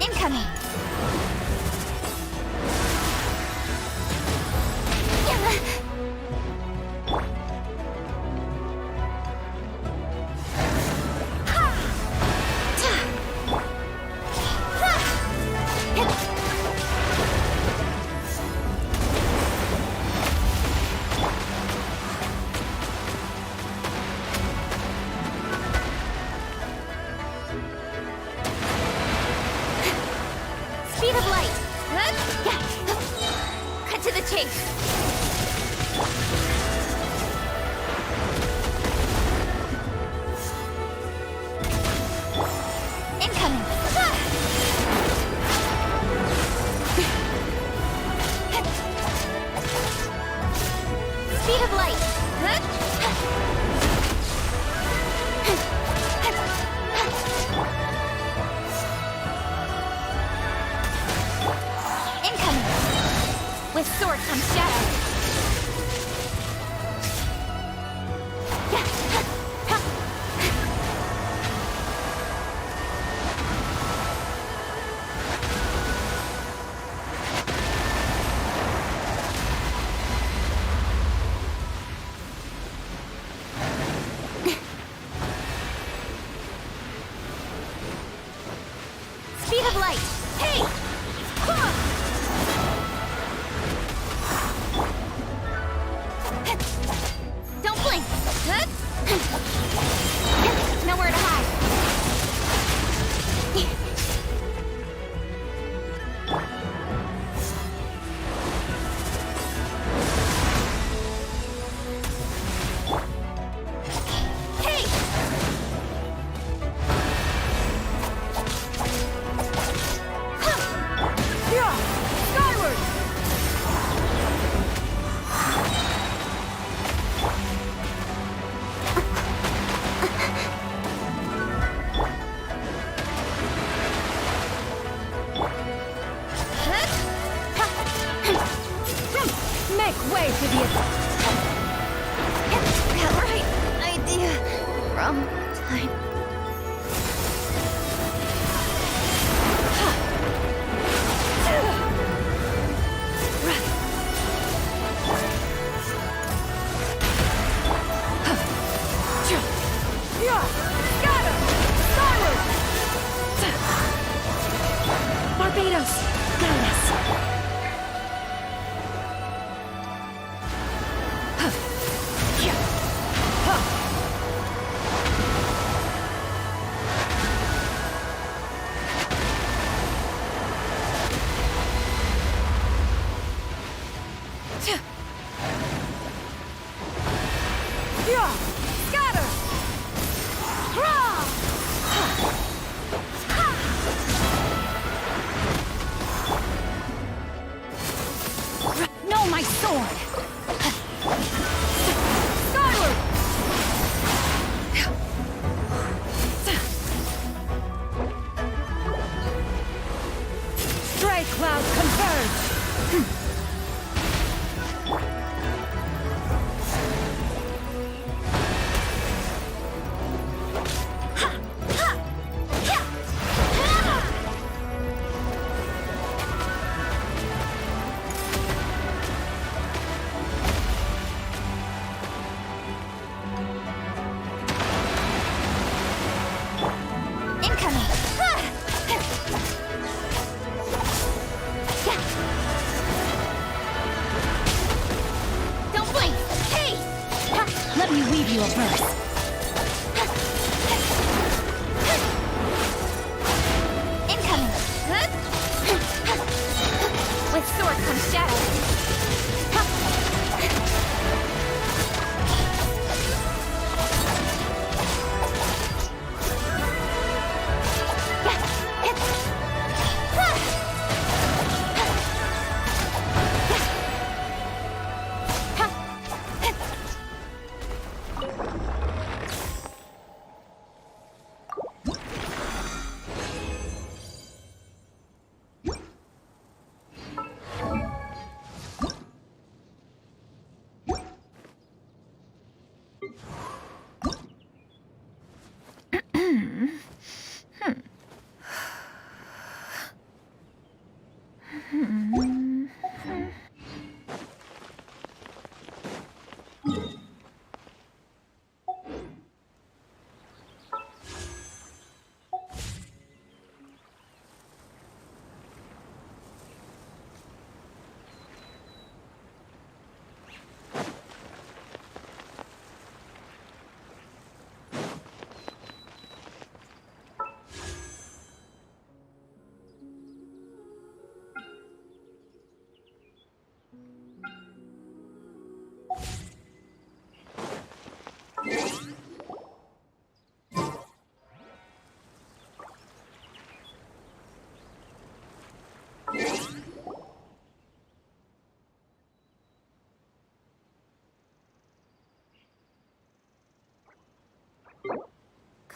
Incoming. Speed of light. Cut to the chase. Incoming. Speed of light. Incoming. With sword comes shadow. Speed of light. Hey! Don't blink. Nowhere to hide. Hey!
Yeah! Skyward! Make way for the
Right idea. Wrong time.
Yeah! Scatter! Skyward!
Barbados, guide us.
Yeah! Scatter!
No, my sword!
Skyward! Stray cloud converge! Let me weave you a verse.
Incoming! With sword comes shadow.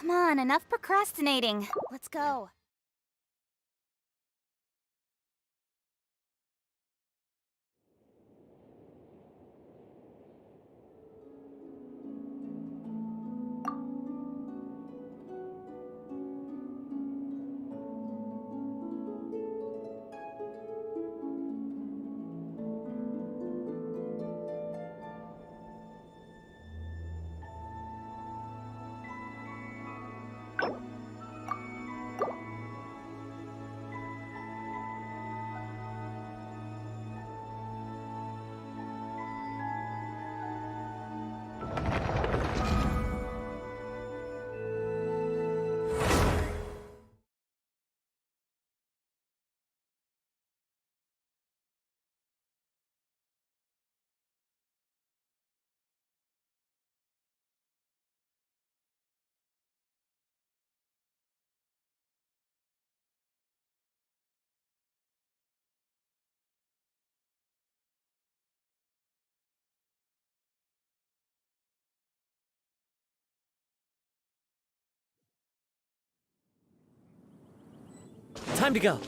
Come on, enough procrastinating. Let's go.
Time to go.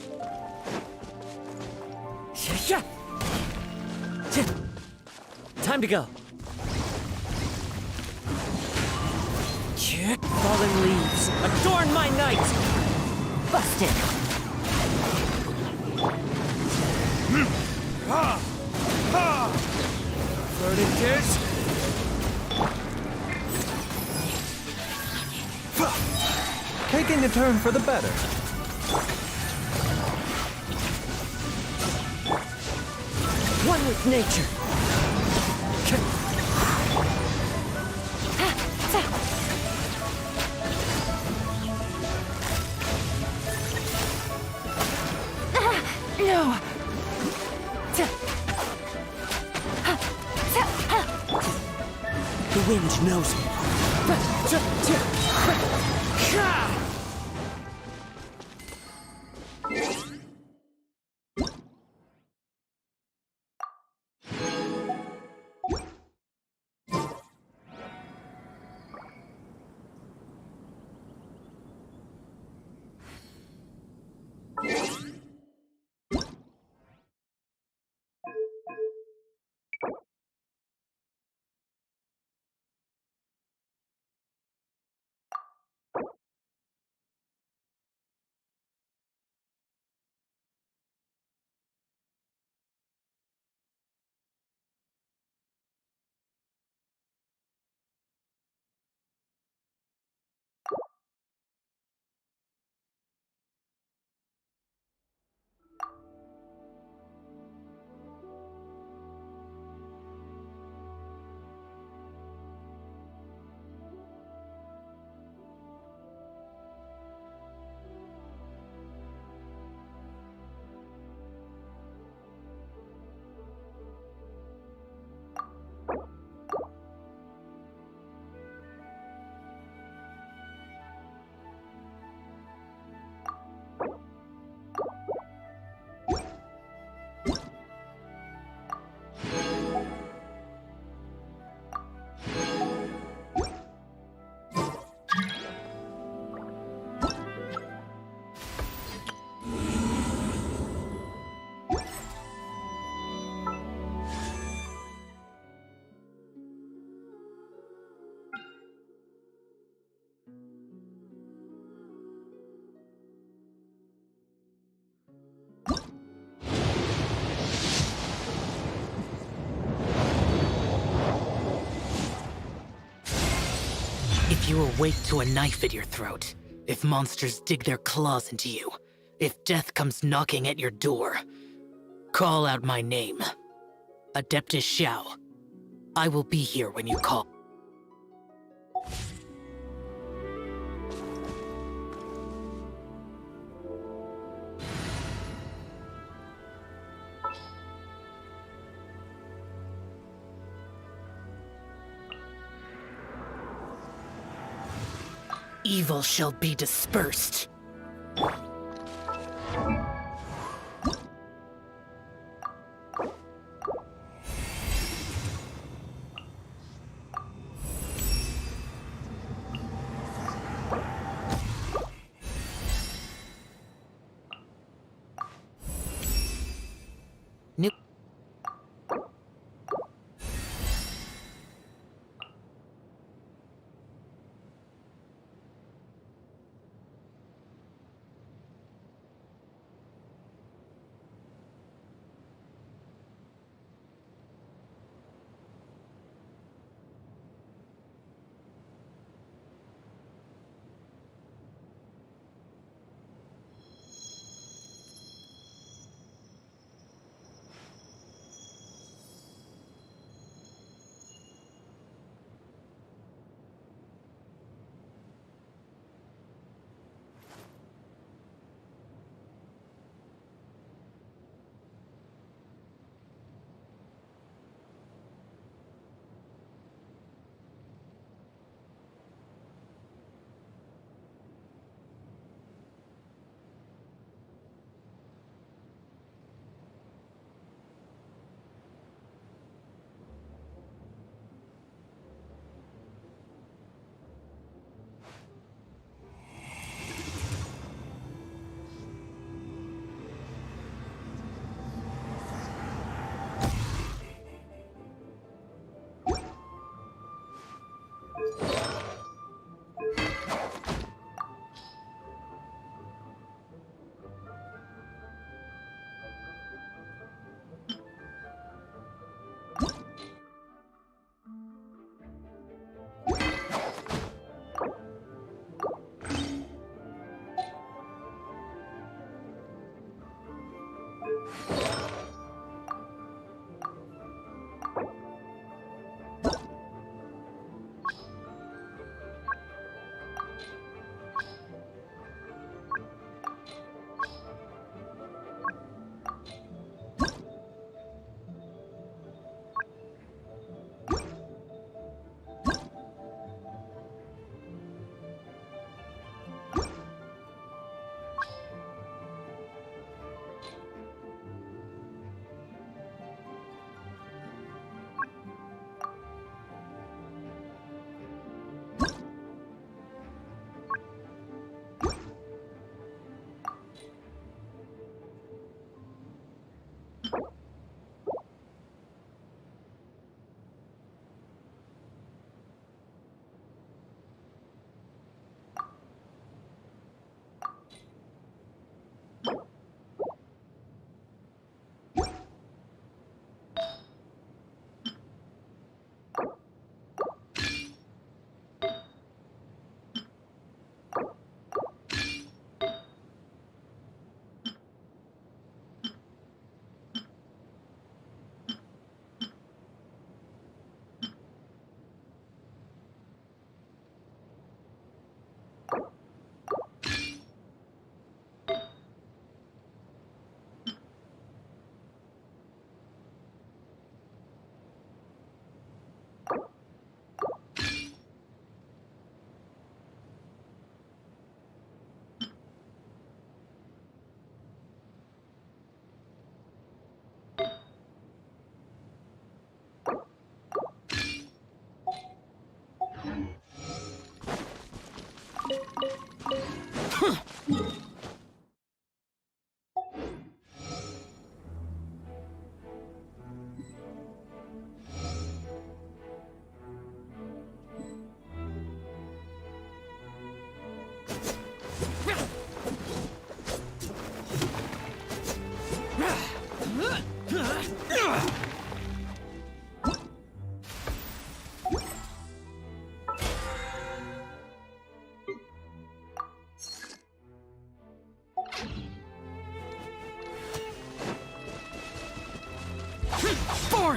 Yeah. Time to go. Fallen leaves, adorn my night. Busted. Verdict
Taking a turn for the better.
one with nature.
No!
The wind knows me.
You awake to a knife at your throat. If monsters dig their claws into you. If death comes knocking at your door. Call out my name. Adeptus Xiao. I will be here when you call. Evil shall be dispersed. New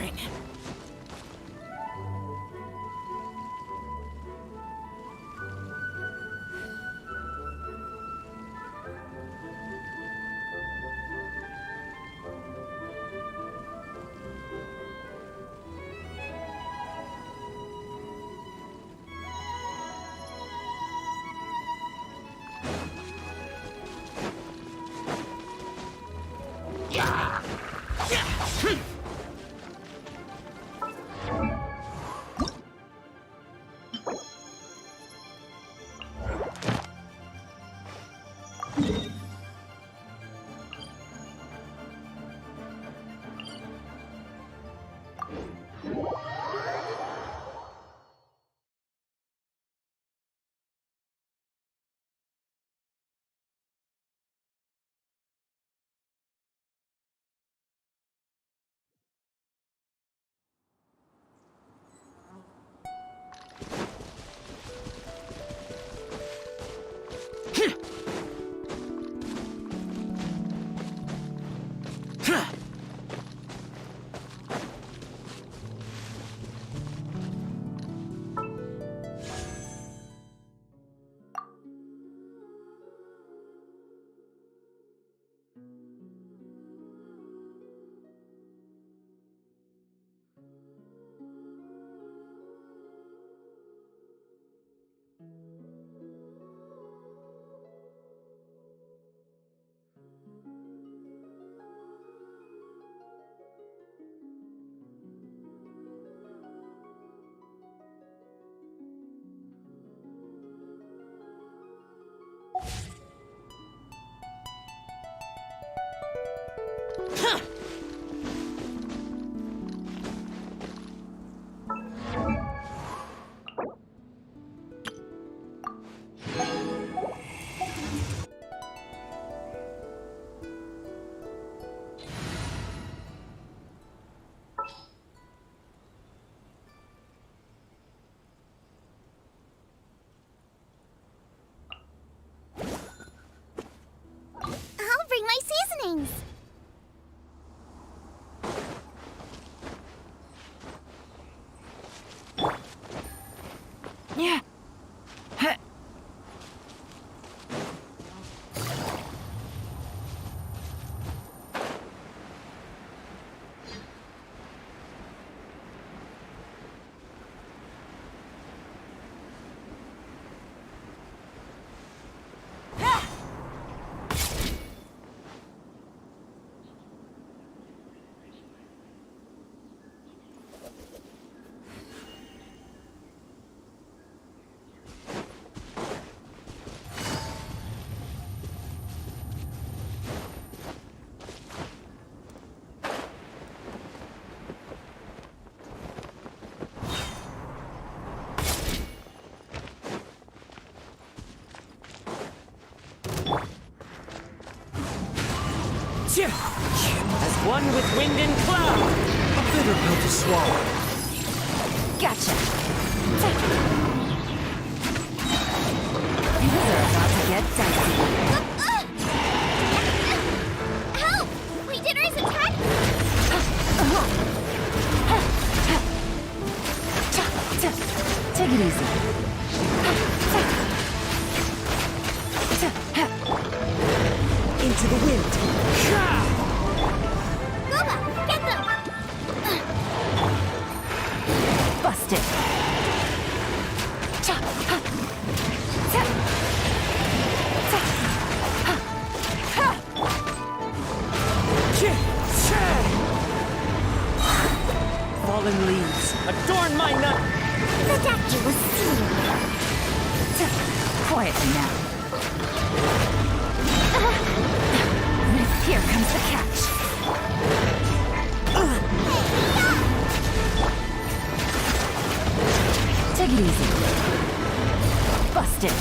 boring.
I'll bring my seasonings.
Yeah.
As one with wind and cloud. A bitter pill to swallow.
Gotcha. Things are about to get dicey.
Help! Leader is attacking!
Take it easy. Into the wind.
Booba, get them!
Busted.
Fallen leaves, adorn my nut.
The doctor was sealed.
Quietly now. Here comes the catch. Take it easy. Busted.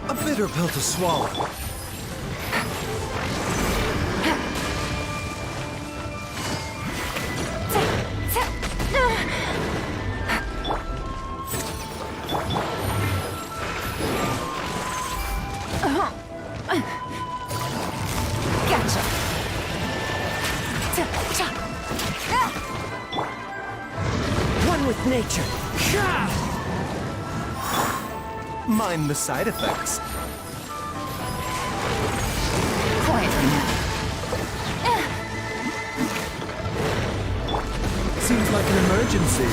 A bitter pill to swallow.
Gotcha. One with nature.
Mind the side effects.
Quietly now.
Seems like an emergency.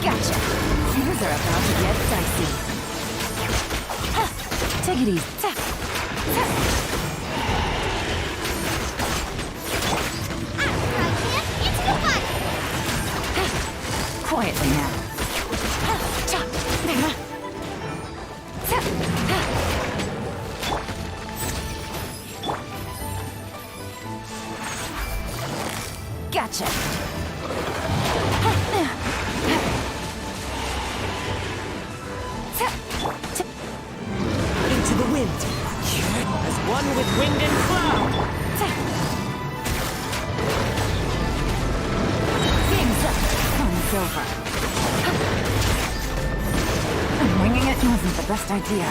Gotcha. Things are about to get dicey. Take it easy. Quietly now. Gotcha. Into the wind.
As one with wind and cloud.
Game's up. Fun's over. Winging it wasn't the best idea.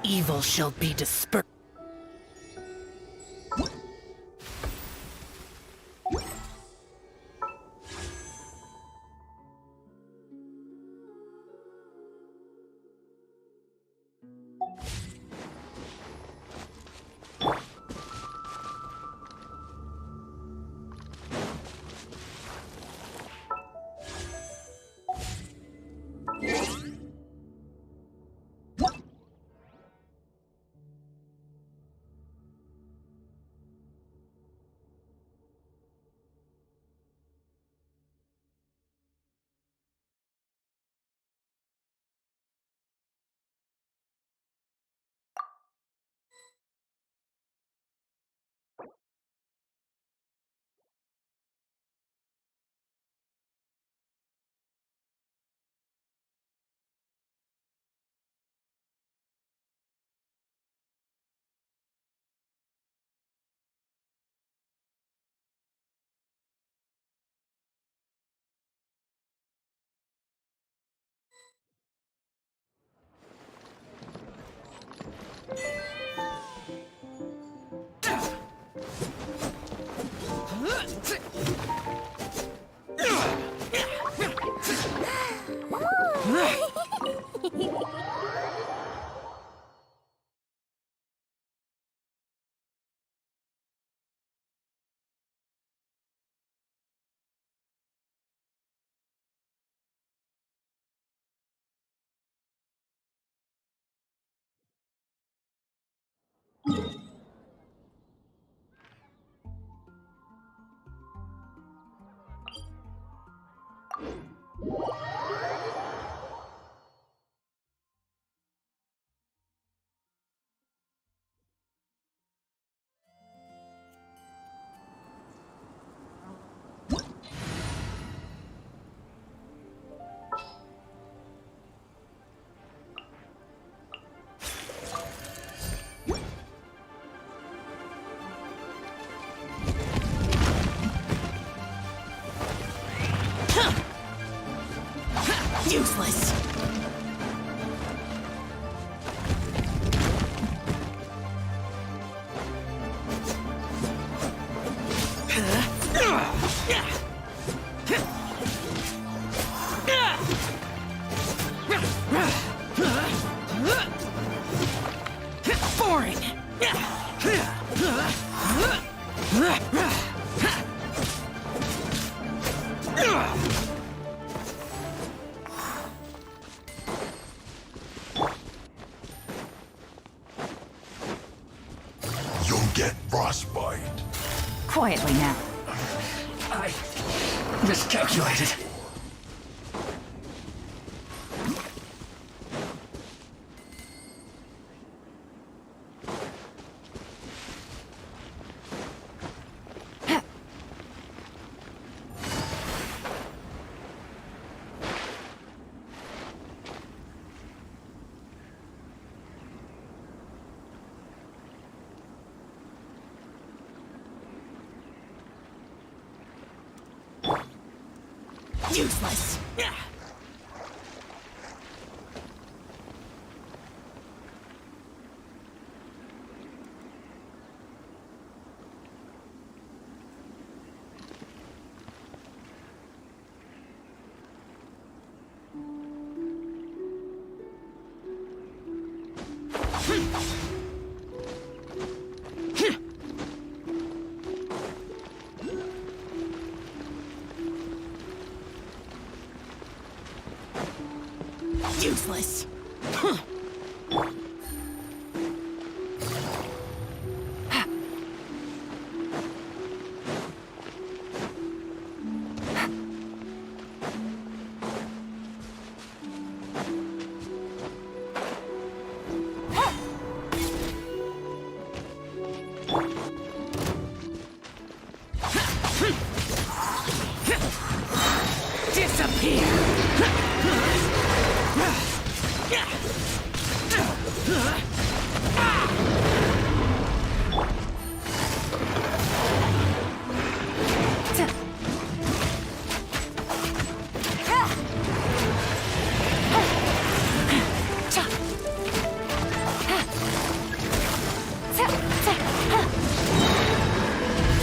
Evil shall be dispersed. Useless. Boring.
You'll get frostbite.
Quietly now.
I miscalculated.
Useless. Useless.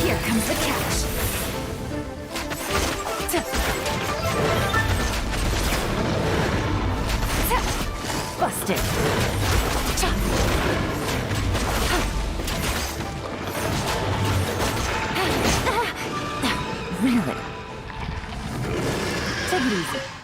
Here comes the catch. Busted. Really? Take it easy.